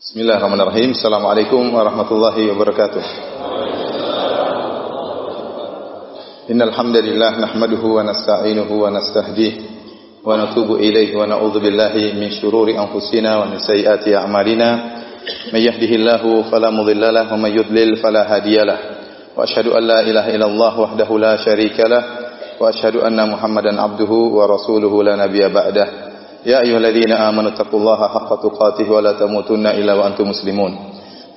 Bismillahirrahmanirrahim. Assalamualaikum warahmatullahi wabarakatuh. Innal hamdalillah nahmaduhu wa nasta'inuhu wa nastahdihi wa natubu ilaihi wa na'udzu billahi min shururi anfusina wa min sayyiati a'malina. May yahdihillahu fala mudilla lahu wa may yudlil fala hadiyalah. Wa asyhadu an la ilaha illallah wahdahu la syarika lah wa asyhadu anna Muhammadan abduhu wa rasuluhu la nabiyya ba'dah. Ya ayyuhalladzina amanu taqullaha haqqa tuqatih wa la tamutunna illa wa antum muslimun.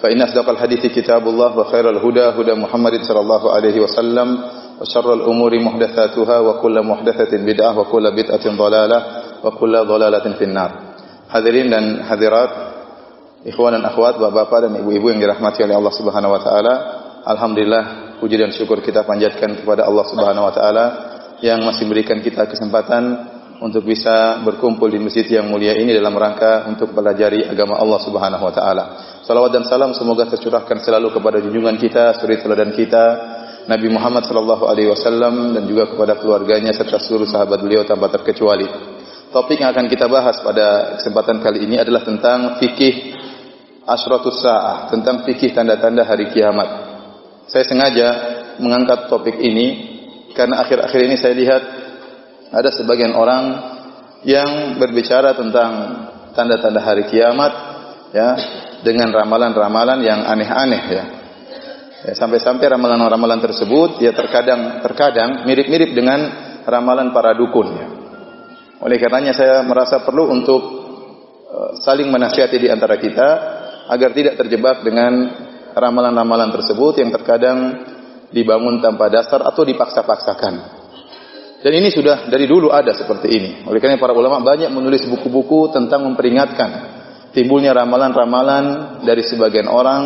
Fa inna asdaqal hadithi kitabullah wa khairal huda huda Muhammadin sallallahu alaihi wasallam wa syarrul umuri muhdatsatuha wa kullu muhdatsatin bid'ah wa kullu bid'atin dhalalah wa kullu dhalalatin finnar. Hadirin dan hadirat, ikhwan dan akhwat, bapak-bapak dan ibu-ibu yang dirahmati oleh Allah Subhanahu wa taala. Alhamdulillah, puji dan syukur kita panjatkan kepada Allah Subhanahu wa taala yang masih memberikan kita kesempatan untuk bisa berkumpul di masjid yang mulia ini dalam rangka untuk pelajari agama Allah Subhanahu wa taala. Salawat dan salam semoga tercurahkan selalu kepada junjungan kita, suri teladan kita, Nabi Muhammad sallallahu alaihi wasallam, dan juga kepada keluarganya serta seluruh sahabat beliau tanpa terkecuali. Topik yang akan kita bahas pada kesempatan kali ini adalah tentang fikih asyratus saah, tentang fikih tanda-tanda hari kiamat. Saya sengaja mengangkat topik ini karena akhir-akhir ini saya lihat ada sebagian orang yang berbicara tentang tanda-tanda hari kiamat, ya, dengan ramalan-ramalan yang aneh-aneh, ya. Sampai-sampai ramalan-ramalan tersebut ya terkadang mirip-mirip dengan ramalan para dukun, ya. Oleh karenanya saya merasa perlu untuk saling menasihati di antara kita agar tidak terjebak dengan ramalan-ramalan tersebut yang terkadang dibangun tanpa dasar atau dipaksa-paksakan. Dan ini sudah dari dulu ada seperti ini. Oleh karena para ulama banyak menulis buku-buku tentang memperingatkan timbulnya ramalan-ramalan dari sebagian orang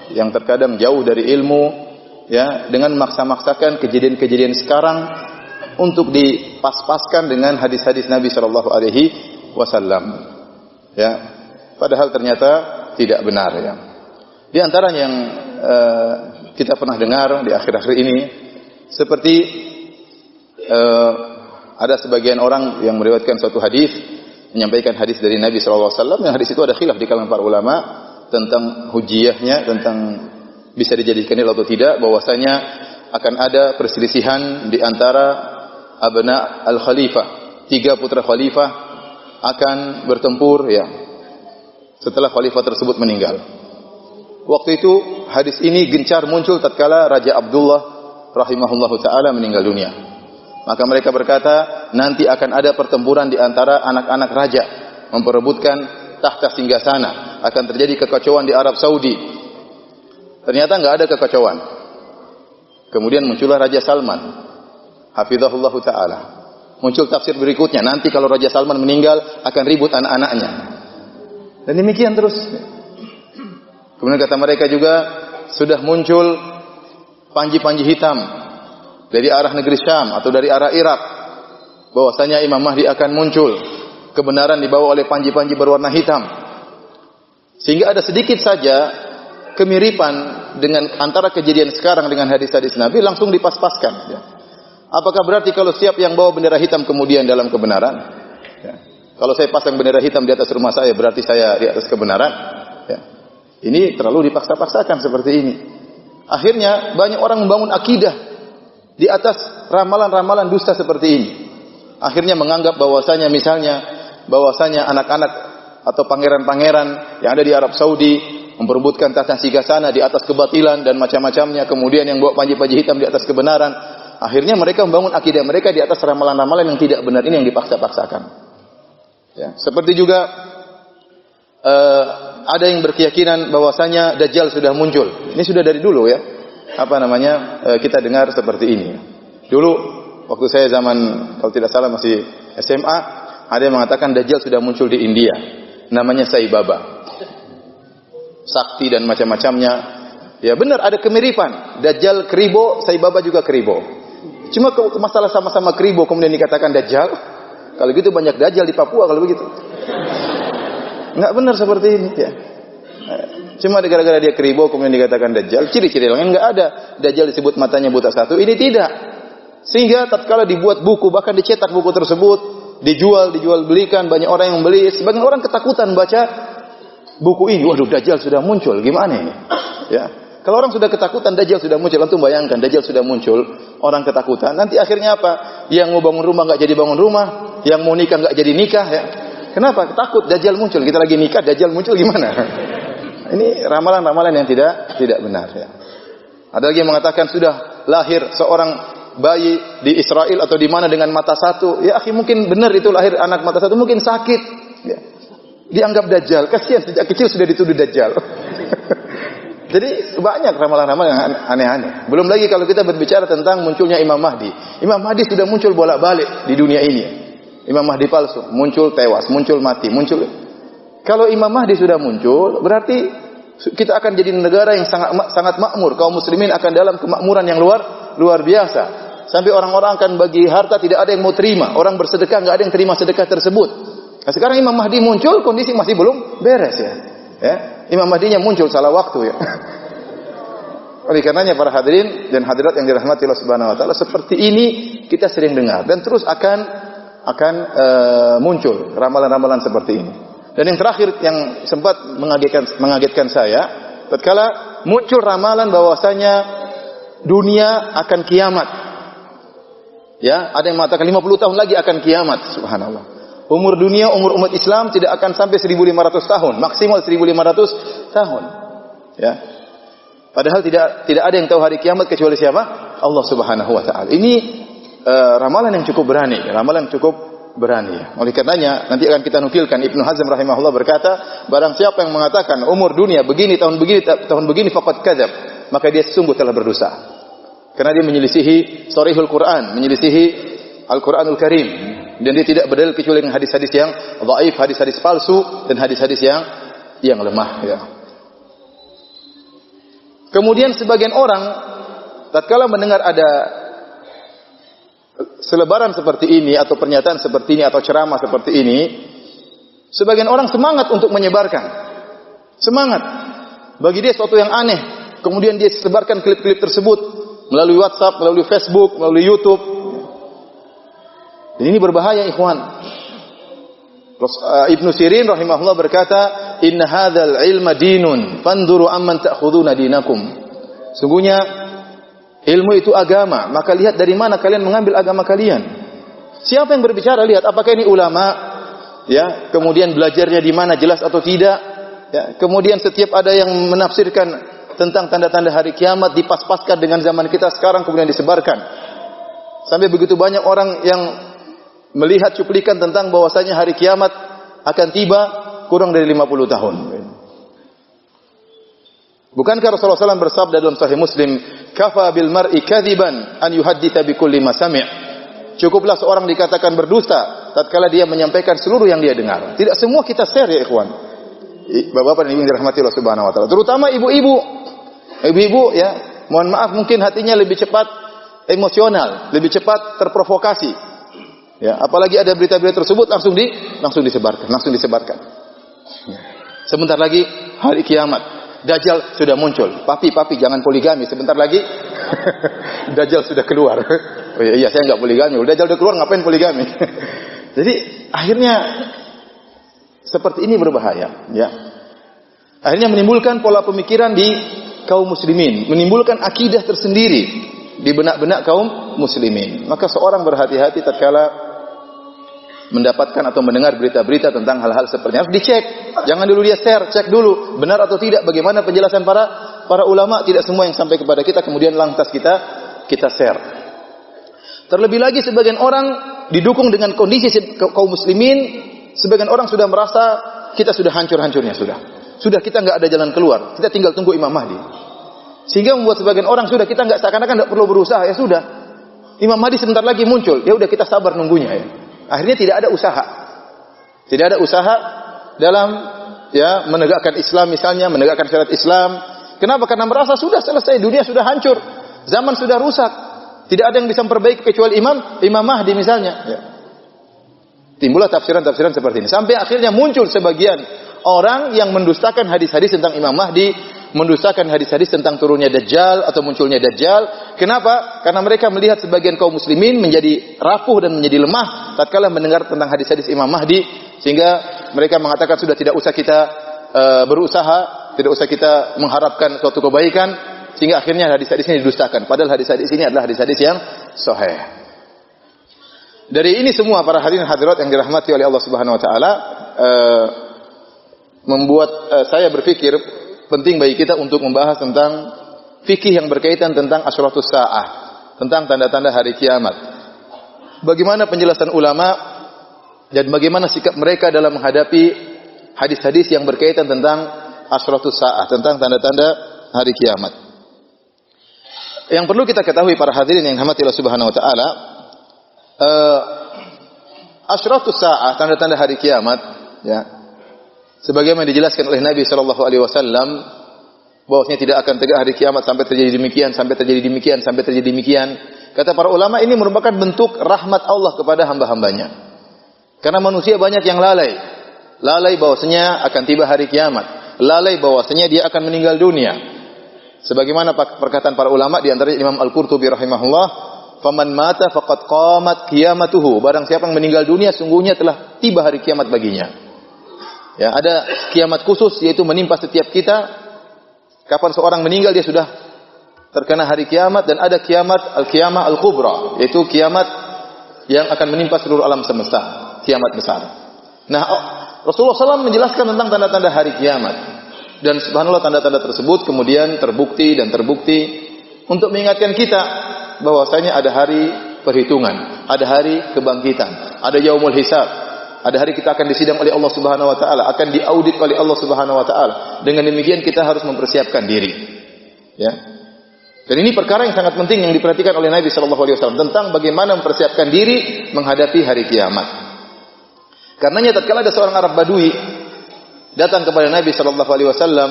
yang terkadang jauh dari ilmu, ya, dengan memaksa-maksakan kejadian-kejadian sekarang untuk dipas-paskan dengan hadis-hadis Nabi sallallahu alaihi wasallam. Ya, padahal ternyata tidak benar, ya. Di antaranya yang kita pernah dengar di akhir-akhir ini seperti ada sebagian orang yang meriwayatkan suatu hadis, menyampaikan hadis dari Nabi sallallahu alaihi wasallam, yang hadis itu ada khilaf di kalangan para ulama tentang hujjiyahnya, tentang bisa dijadikan dalil atau tidak, bahwasanya akan ada perselisihan di antara abna al-khalifah, 3 putra khalifah akan bertempur, ya, setelah khalifah tersebut meninggal. Waktu itu hadis ini gencar muncul tatkala Raja Abdullah rahimahullahu taala meninggal dunia. Maka mereka berkata, nanti akan ada pertempuran di antara anak-anak raja memperebutkan tahta singgasana, akan terjadi kekacauan di Arab Saudi. Ternyata enggak ada kekacauan. Kemudian muncullah Raja Salman, hafizahullahu taala. Muncul tafsir berikutnya, nanti kalau Raja Salman meninggal akan ribut anak-anaknya. Dan demikian terus. Kemudian kata mereka juga sudah muncul panji-panji hitam dari arah negeri Syam atau dari arah Irak, bahwasanya Imam Mahdi akan muncul, kebenaran dibawa oleh panji-panji berwarna hitam. Sehingga ada sedikit saja kemiripan dengan antara kejadian sekarang dengan hadis-hadis Nabi, langsung dipas-paskan, ya. Apakah berarti kalau setiap yang bawa bendera hitam kemudian dalam kebenaran, ya. Kalau saya pasang bendera hitam di atas rumah saya, berarti saya di atas kebenaran, ya. Ini terlalu dipaksa-paksakan seperti ini. Akhirnya banyak orang membangun akidah di atas ramalan-ramalan dusta seperti ini. Akhirnya menganggap bahwasanya misalnya anak-anak atau pangeran-pangeran yang ada di Arab Saudi memperebutkan tahta singgasana di atas kebatilan dan macam-macamnya, kemudian yang bawa panji-panji hitam di atas kebenaran. Akhirnya mereka membangun akidah mereka di atas ramalan-ramalan yang tidak benar ini, yang dipaksa-paksakan. Ya, seperti juga ada yang berkeyakinan bahwasanya Dajjal sudah muncul. Ini sudah dari dulu, ya. Kita dengar seperti ini. Dulu waktu saya zaman, kalau tidak salah masih SMA, ada yang mengatakan Dajjal sudah muncul di India. Namanya Sai Baba. Sakti dan macam-macamnya. Ya benar, ada kemiripan. Dajjal keribo, Sai Baba juga keribo. Cuma masalah sama-sama keribo kemudian dikatakan Dajjal. Kalau gitu banyak Dajjal di Papua kalau begitu. Enggak benar seperti ini, ya. Cuma gara-gara dia keribo kemudian dikatakan Dajjal. Ciri-ciri lain enggak ada. Dajjal disebut matanya buta satu, ini tidak. Sehingga tatkala dibuat buku, bahkan dicetak buku tersebut, dijual belikan, banyak orang yang beli. Sebagian orang ketakutan baca buku ini, waduh Dajjal sudah muncul, gimana ini? Ya. Kalau orang sudah ketakutan, Dajjal sudah muncul. Antum bayangkan, Dajjal sudah muncul, orang ketakutan. Nanti akhirnya apa? Yang mau bangun rumah nggak jadi bangun rumah, yang mau nikah nggak jadi nikah. Ya. Kenapa? Takut Dajjal muncul. Kita lagi nikah, Dajjal muncul gimana? Ini ramalan-ramalan yang tidak benar. Ya. Ada lagi yang mengatakan sudah lahir seorang bayi di Israel atau di mana dengan mata satu. Ya, akhi mungkin benar itu lahir anak mata satu, mungkin sakit. Ya. Dianggap Dajjal. Kasihan sejak kecil sudah dituduh Dajjal. Jadi banyak ramalan-ramalan yang aneh-aneh. Belum lagi kalau kita berbicara tentang munculnya Imam Mahdi. Imam Mahdi sudah muncul bolak-balik di dunia ini. Imam Mahdi palsu, muncul tewas, muncul mati, muncul. Kalau Imam Mahdi sudah muncul, berarti kita akan jadi negara yang sangat makmur. Kaum muslimin akan dalam kemakmuran yang luar biasa. Sampai orang-orang akan bagi harta tidak ada yang mau terima. Orang bersedekah enggak ada yang terima sedekah tersebut. Nah, sekarang Imam Mahdi muncul, kondisi masih belum beres ya. Ya. Imam Mahdinya muncul salah waktu ya. Oleh karenanya para hadirin dan hadirat yang dirahmati Allah Subhanahu wa taala, seperti ini kita sering dengar dan terus akan muncul ramalan-ramalan seperti ini. Dan yang terakhir yang sempat mengagetkan saya, tatkala muncul ramalan bahwasanya dunia akan kiamat. Ya, ada yang mengatakan 50 tahun lagi akan kiamat, subhanallah. Umur dunia, umur umat Islam tidak akan sampai 1.500 tahun, maksimal 1.500 tahun. Ya. Padahal tidak ada yang tahu hari kiamat kecuali siapa? Allah Subhanahu wa taala. Ini ramalan yang cukup berani, ramalan yang cukup berani. Oleh karenanya nanti akan kita nukilkan Ibnu Hazm rahimahullah berkata, barang siapa yang mengatakan umur dunia begini tahun begini faqad kadzab, maka dia sungguh telah berdosa. Karena dia menyelisihi Sharihul Quran, menyelisihi Al-Quranul Karim. Dan dia tidak berdalil kecuali dengan hadis-hadis yang dhaif, hadis-hadis palsu dan hadis-hadis yang lemah ya. Kemudian sebagian orang tatkala mendengar ada selebaran seperti ini atau pernyataan seperti ini atau ceramah seperti ini, sebagian orang semangat untuk menyebarkan. Semangat. Bagi dia sesuatu yang aneh. Kemudian dia sebarkan klip-klip tersebut melalui WhatsApp, melalui Facebook, melalui YouTube. Dan ini berbahaya ikhwan. Ibnu Sirin rahimahullah berkata, "Inna hadzal ilma dinun, fanduru amman ta'khuduna dinakum." Sungguhnya ilmu itu agama, maka lihat dari mana kalian mengambil agama kalian. Siapa yang berbicara, lihat apakah ini ulama, ya, kemudian belajarnya di mana jelas atau tidak, ya. Kemudian setiap ada yang menafsirkan tentang tanda-tanda hari kiamat dipas-paskan dengan zaman kita sekarang kemudian disebarkan. Sampai begitu banyak orang yang melihat cuplikan tentang bahwasanya hari kiamat akan tiba kurang dari 50 tahun. Bukankah Rasulullah SAW bersabda dalam Sahih Muslim, "Kafa bil mar'i kadziban an yuhadditsa bi kulli ma sami'." Cukuplah seorang dikatakan berdusta tatkala dia menyampaikan seluruh yang dia dengar. Tidak semua kita share ya ikhwan. Bapak-bapak dan ibu yang dirahmati Allah Subhanahu wa taala, terutama ibu-ibu. Ibu-ibu ya, mohon maaf mungkin hatinya lebih cepat emosional, lebih cepat terprovokasi. Ya, apalagi ada berita-berita tersebut langsung disebarkan. Ya. Sebentar lagi hari kiamat, Dajjal sudah muncul. Papi jangan poligami. Sebentar lagi Dajjal sudah keluar. Oh iya, saya enggak poligami. Dajjal udah keluar ngapain poligami? Jadi akhirnya seperti ini berbahaya, ya. Akhirnya menimbulkan pola pemikiran di kaum muslimin, menimbulkan akidah tersendiri di benak-benak kaum muslimin. Maka seorang berhati-hati tatkala mendapatkan atau mendengar berita-berita tentang hal-hal seperti ini. Harus dicek. Jangan dulu dia share, cek dulu benar atau tidak, bagaimana penjelasan para ulama. Tidak semua yang sampai kepada kita kemudian lantas kita share. Terlebih lagi sebagian orang didukung dengan kondisi kaum muslimin, sebagian orang sudah merasa kita sudah hancur-hancurnya sudah kita enggak ada jalan keluar. Kita tinggal tunggu Imam Mahdi. Sehingga membuat sebagian orang sudah kita enggak seakan-akan enggak perlu berusaha, ya sudah. Imam Mahdi sebentar lagi muncul, ya udah kita sabar nunggunya ya. Akhirnya tidak ada usaha. Tidak ada usaha dalam ya menegakkan Islam misalnya, menegakkan syariat Islam. Kenapa? Karena merasa sudah selesai, dunia sudah hancur, zaman sudah rusak. Tidak ada yang bisa memperbaiki kecuali Imam Mahdi misalnya. Ya. Timbullah tafsiran-tafsiran seperti ini. Sampai akhirnya muncul sebagian orang yang mendustakan hadis-hadis tentang Imam Mahdi, mendustakan hadis-hadis tentang turunnya Dajjal atau munculnya Dajjal. Kenapa? Karena mereka melihat sebagian kaum muslimin menjadi rapuh dan menjadi lemah tatkala mendengar tentang hadis-hadis Imam Mahdi, sehingga mereka mengatakan sudah tidak usah kita berusaha, tidak usah kita mengharapkan suatu kebaikan sehingga akhirnya hadis-hadis ini didustakan. Padahal hadis-hadis ini adalah hadis-hadis yang sahih. Dari ini semua para hadirin hadirat yang dirahmati oleh Allah Subhanahu wa taala membuat saya berpikir penting bagi kita untuk membahas tentang fikih yang berkaitan tentang asyratus saah, tentang tanda-tanda hari kiamat. Bagaimana penjelasan ulama dan bagaimana sikap mereka dalam menghadapi hadis-hadis yang berkaitan tentang asyratus saah, tentang tanda-tanda hari kiamat. Yang perlu kita ketahui para hadirin yang dirahmati Allah Subhanahu wa taala, asyratus saah, tanda-tanda hari kiamat, ya. Sebagaimana dijelaskan oleh Nabi sallallahu alaihi wasallam bahwasanya tidak akan tegak hari kiamat sampai terjadi demikian, sampai terjadi demikian, sampai terjadi demikian. Kata para ulama ini merupakan bentuk rahmat Allah kepada hamba-hambanya. Karena manusia banyak yang lalai. Lalai bahwasanya akan tiba hari kiamat. Lalai bahwasanya dia akan meninggal dunia. Sebagaimana perkataan para ulama di antaranya Imam Al-Qurtubi rahimahullah, "Faman mata faqad qamat qiyamatuhu." Barang siapa yang meninggal dunia sungguhnya telah tiba hari kiamat baginya. Ya, ada kiamat khusus yaitu menimpa setiap kita. Kapan seorang meninggal dia sudah terkena hari kiamat, dan ada kiamat al-qiyamah al-kubra, yaitu kiamat yang akan menimpa seluruh alam semesta, kiamat besar. Nah, Rasulullah SAW menjelaskan tentang tanda-tanda hari kiamat, dan subhanallah tanda-tanda tersebut kemudian terbukti untuk mengingatkan kita bahwasanya ada hari perhitungan, ada hari kebangkitan, ada yaumul hisab. Ada hari kita akan disidang oleh Allah Subhanahu wa taala, akan diaudit oleh Allah Subhanahu wa taala. Dengan demikian kita harus mempersiapkan diri. Ya. Dan ini perkara yang sangat penting yang diperhatikan oleh Nabi sallallahu alaihi wasallam tentang bagaimana mempersiapkan diri menghadapi hari kiamat. Karenanya tatkala ada seorang Arab Badui datang kepada Nabi sallallahu alaihi wasallam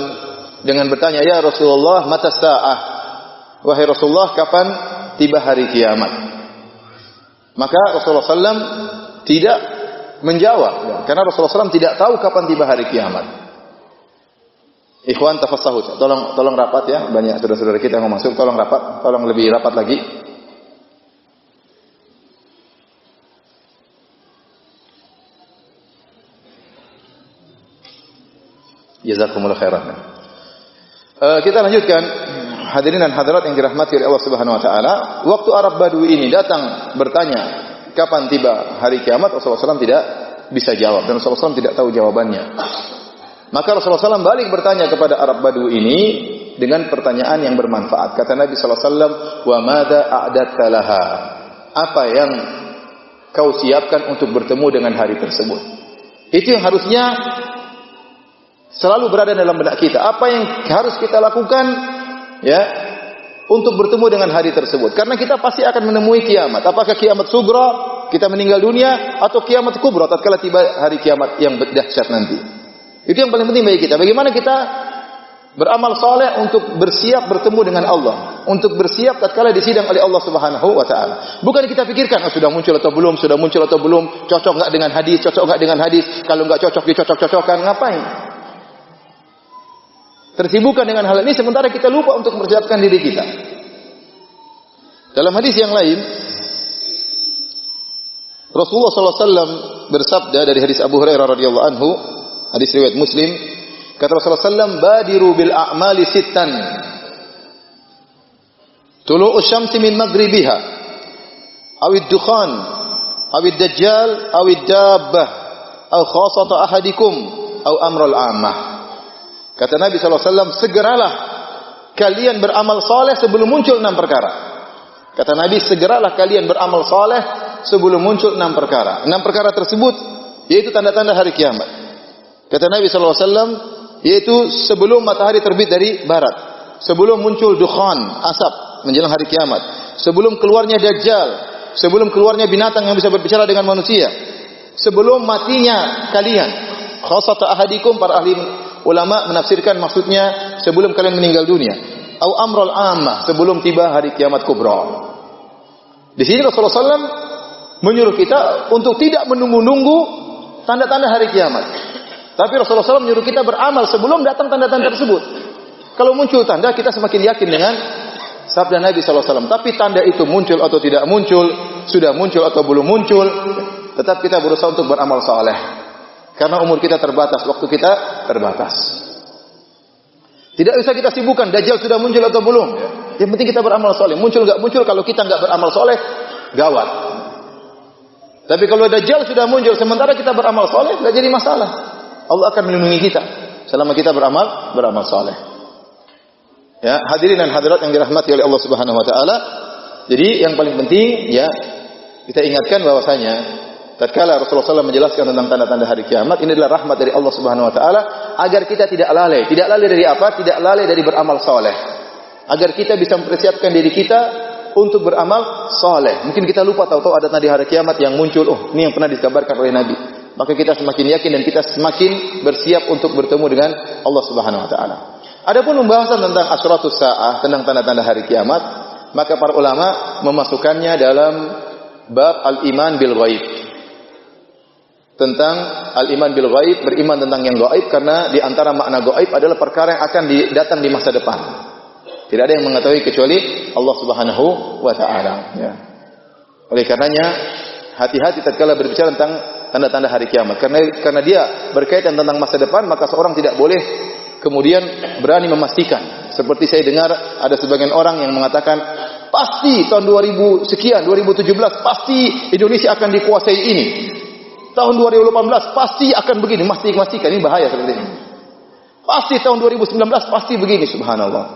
dengan bertanya, "Ya Rasulullah, mata sa'ah?" Wahai Rasulullah, kapan tiba hari kiamat? Maka Rasulullah sallallahu tidak menjawab, karena Rasulullah SAW tidak tahu kapan tiba hari kiamat. Ikhwan tafassahu, tolong rapat ya, banyak saudara-saudara kita yang mau masuk, tolong rapat, tolong lebih rapat lagi. Jazakumullah khairan. Kita lanjutkan, hadirin dan hadirat yang dirahmati oleh Allah Subhanahu wa taala. Waktu Arab Badui ini datang bertanya kapan tiba hari kiamat, Rasulullah SAW tidak bisa jawab, dan Rasulullah SAW tidak tahu jawabannya. Maka Rasulullah SAW balik bertanya kepada Arab Badu ini dengan pertanyaan yang bermanfaat. Kata Nabi SAW, "Wa madza a'dadta laha?" Apa yang kau siapkan untuk bertemu dengan hari tersebut? Itu yang harusnya selalu berada dalam benak kita. Apa yang harus kita lakukan, ya, untuk bertemu dengan hari tersebut. Karena kita pasti akan menemui kiamat. Apakah kiamat sugra, kita meninggal dunia, atau kiamat kubra, tatkala tiba hari kiamat yang dahsyat nanti. Itu yang paling penting bagi kita. Bagaimana kita beramal saleh untuk bersiap bertemu dengan Allah, untuk bersiap tatkala disidang oleh Allah Subhanahu wa taala. Bukan kita pikirkan, sudah muncul atau belum, cocok enggak dengan hadis, kalau enggak cocok dicocok-cocokkan, ngapain? Tersibukkan dengan hal ini sementara kita lupa untuk mempersiapkan diri kita. Dalam hadis yang lain, Rasulullah SAW bersabda dari hadis Abu Hurairah radhiyallahu anhu, hadis riwayat Muslim, kata Rasulullah SAW, "Badiru bil a'mali sittan, tulu'u syamsi min maghribiha, awid dukhan, awid dajjal, awid dabbah, aw khasata ahadikum, aw amrul ammah." Kata Nabi SAW, segeralah kalian beramal saleh sebelum muncul 6 perkara. Kata Nabi, segeralah kalian beramal saleh sebelum muncul 6 perkara. 6 perkara tersebut yaitu tanda-tanda hari kiamat. Kata Nabi SAW, yaitu sebelum matahari terbit dari barat, sebelum muncul dukhan, asap menjelang hari kiamat, sebelum keluarnya dajjal, sebelum keluarnya binatang yang bisa berbicara dengan manusia, sebelum matinya kalian. Khasata ahadikum, para ahli ulama menafsirkan maksudnya sebelum kalian meninggal dunia. Au amrul ammah, sebelum tiba hari kiamat kubra. Di sini Rasulullah SAW menyuruh kita untuk tidak menunggu-nunggu tanda-tanda hari kiamat. Tapi Rasulullah SAW menyuruh kita beramal sebelum datang tanda-tanda tersebut. Kalau muncul tanda, kita semakin yakin dengan sabda Nabi SAW. Tapi tanda itu muncul atau tidak muncul, sudah muncul atau belum muncul, tetap kita berusaha untuk beramal saleh. Karena umur kita terbatas, waktu kita terbatas. Tidak usah kita sibukkan Dajjal sudah muncul atau belum. Yang penting kita beramal soleh. Muncul nggak muncul, kalau kita nggak beramal soleh, gawat. Tapi kalau Dajjal sudah muncul sementara kita beramal soleh, nggak jadi masalah. Allah akan melindungi kita selama kita beramal soleh. Ya, hadirin dan hadirat yang dirahmati oleh Allah Subhanahu wa taala. Jadi yang paling penting ya kita ingatkan bahwasanya tatkala Rasulullah SAW menjelaskan tentang tanda-tanda hari kiamat, ini adalah rahmat dari Allah Subhanahu wa taala agar kita tidak lalai. Tidak lalai dari apa? Tidak lalai dari beramal soleh. Agar kita bisa mempersiapkan diri kita untuk beramal soleh. Mungkin kita lupa tahu-tahu ada tanda hari kiamat yang muncul. Oh, ini yang pernah dikabarkan oleh Nabi. Maka kita semakin yakin dan kita semakin bersiap untuk bertemu dengan Allah Subhanahu wa taala. Adapun pembahasan tentang asyratus saah, tentang tanda-tanda hari kiamat, maka para ulama memasukkannya dalam bab al-iman bil ghaib. Tentang al-iman bil ghaib, beriman tentang yang gaib, karena di antara makna gaib adalah perkara yang akan datang di masa depan. Tidak ada yang mengetahui kecuali Allah Subhanahu wa taala, ya. Oleh karenanya hati-hati tatkala berbicara tentang tanda-tanda hari kiamat, karena dia berkaitan tentang masa depan, maka seorang tidak boleh kemudian berani memastikan. Seperti saya dengar ada sebagian orang yang mengatakan pasti tahun 2000 sekian 2017 pasti Indonesia akan dikuasai ini. Tahun 2018 pasti akan begini, memastikan. Ini bahaya seperti ini. Pasti tahun 2019 pasti begini, subhanallah.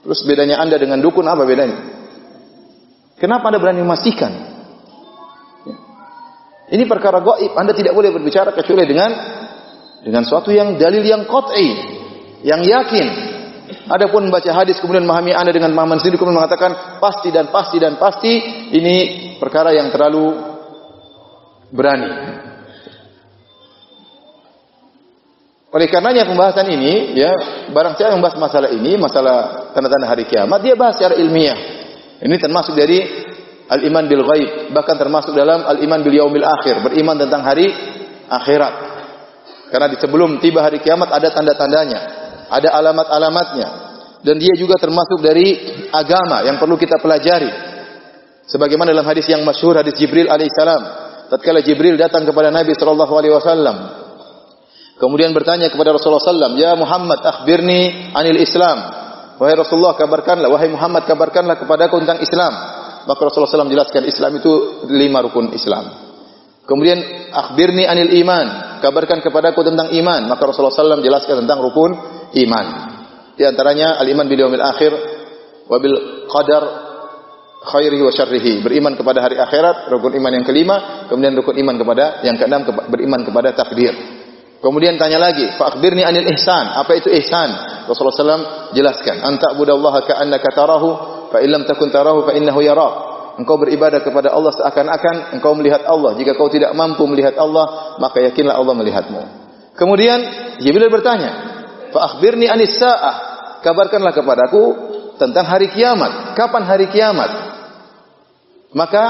Terus bedanya Anda dengan dukun apa bedanya? Kenapa Anda berani memastikan? Ini perkara gaib, Anda tidak boleh berbicara kecuali dengan suatu yang dalil yang qat'i, yang yakin. Adapun membaca hadis kemudian memahami Anda dengan pemahaman sendiri kemudian mengatakan pasti dan pasti dan pasti, ini perkara yang terlalu berani. Oleh karenanya pembahasan ini, ya, barang siapa yang membahas masalah ini, masalah tanda-tanda hari kiamat, dia bahas secara ilmiah. Ini termasuk dari al-iman bil ghaib, bahkan termasuk dalam al-iman bil yaumil akhir, beriman tentang hari akhirat. Karena di sebelum tiba hari kiamat ada tanda-tandanya, ada alamat-alamatnya, dan dia juga termasuk dari agama yang perlu kita pelajari. Sebagaimana dalam hadis yang masyhur, hadis Jibril alaihissalam, tatkala Jibril datang kepada Nabi sallallahu alaihi wasallam, kemudian bertanya kepada Rasulullah sallallahu alaihi wasallam, "Ya Muhammad, akhbirni anil Islam." Wahai Rasulullah, kabarkanlah, wahai Muhammad, kabarkanlah kepadaku tentang Islam. Maka Rasulullah SAW jelaskan Islam itu 5 rukun Islam. Kemudian akhbirni anil iman, kabarkan kepadaku tentang iman. Maka Rasulullah SAW jelaskan tentang rukun iman. Di antaranya al-iman bil yaumil akhir wa bil qadar khairihi wa syarrihi, beriman kepada hari akhirat, rukun iman yang kelima. Kemudian rukun iman kepada yang keenam, beriman kepada takdir. Kemudian tanya lagi, fa akhbirni anil ihsan, apa itu ihsan? Rasulullah SAW jelaskan, anta budallaha ka'annaka tarahu fa illam takun tarahu fa innahu yarak. Engkau beribadah kepada Allah seakan-akan engkau melihat Allah. Jika kau tidak mampu melihat Allah, maka yakinlah Allah melihatmu. Kemudian Jibril bertanya, fa akhbirni anis saah, kabarkanlah kepadaku tentang hari kiamat. Kapan hari kiamat? Maka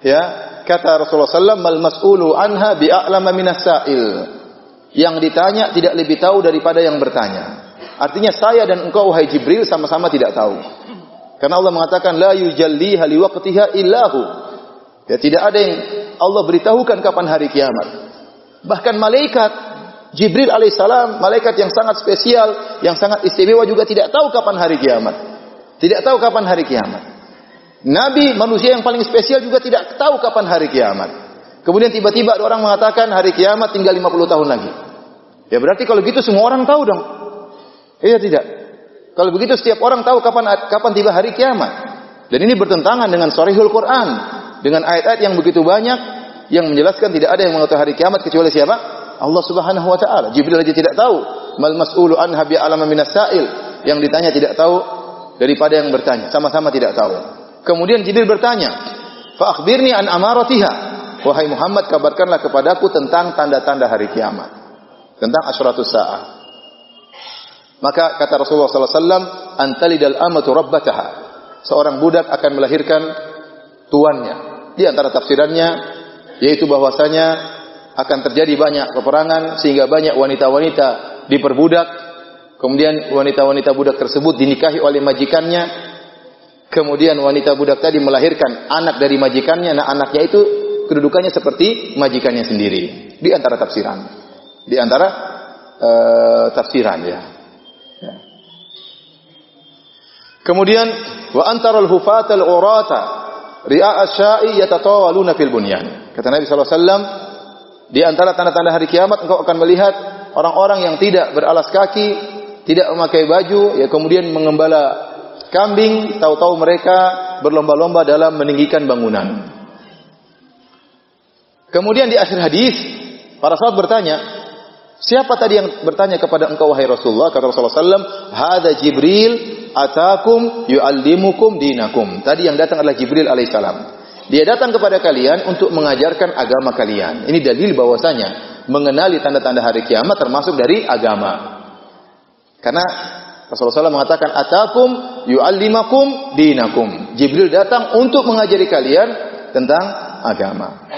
ya, kata Rasulullah SAW, mal mas'ulu anha bi'a'lama minas sa'il. Yang ditanya tidak lebih tahu daripada yang bertanya. Artinya saya dan engkau wahai Jibril sama-sama tidak tahu. Karena Allah mengatakan la yujalliha liwaqtiha illahu. Ya, tidak ada yang Allah beritahukan kapan hari kiamat. Bahkan malaikat Jibril alaihissalam, malaikat yang sangat spesial, yang sangat istimewa juga tidak tahu kapan hari kiamat. Tidak tahu kapan hari kiamat. Nabi manusia yang paling spesial juga tidak tahu kapan hari kiamat. Kemudian tiba-tiba ada orang mengatakan hari kiamat tinggal 50 tahun lagi. Ya berarti kalau gitu semua orang tahu dong. Iya tidak? Kalau begitu setiap orang tahu kapan tiba hari kiamat. Dan ini bertentangan dengan sharihul Quran, dengan ayat-ayat yang begitu banyak yang menjelaskan tidak ada yang mengetahui hari kiamat kecuali siapa? Allah Subhanahu wa taala. Jibril saja tidak tahu. Mal mas'ulu anha bi'alama minas sa'il. Yang ditanya tidak tahu daripada yang bertanya. Sama-sama tidak tahu. Kemudian Jibril bertanya, "Fa akhbirni an amaratiha." Wahai Muhammad, kabarkanlah kepadaku tentang tanda-tanda hari kiamat. Tentang asyratus saah. Maka kata Rasulullah sallallahu alaihi wasallam, "Antalidal amatu rabbataha." Seorang budak akan melahirkan tuannya. Di antara tafsirannya yaitu bahwasanya akan terjadi banyak peperangan sehingga banyak wanita-wanita diperbudak. Kemudian wanita-wanita budak tersebut dinikahi oleh majikannya. Kemudian wanita budak tadi melahirkan anak dari majikannya. Nah, anaknya itu kedudukannya seperti majikannya sendiri. Di antara tafsiran. Di antara tafsiran ya. Kemudian wa antarul hufatal urata ri'a asya'i yatatawaluna fil bunyan. Kata Nabi sallallahu alaihi wasallam, di antara tanda-tanda hari kiamat engkau akan melihat orang-orang yang tidak beralas kaki, tidak memakai baju, ya kemudian mengembala kambing, tahu-tahu mereka berlomba-lomba dalam meninggikan bangunan. Kemudian di akhir hadis para sahabat bertanya, siapa tadi yang bertanya kepada engkau wahai Rasulullah? Kata Rasulullah sallallahu alaihi wasallam, "Hada Jibril atakum yu'allimukum dinakum." Tadi yang datang adalah Jibril alaihissalam. Dia datang kepada kalian untuk mengajarkan agama kalian. Ini dalil bahwasanya mengenali tanda-tanda hari kiamat termasuk dari agama. Karena Rasulullah SAW mengatakan, "Atakum yu'allimakum dinakum." Jibril datang untuk mengajari kalian tentang agama.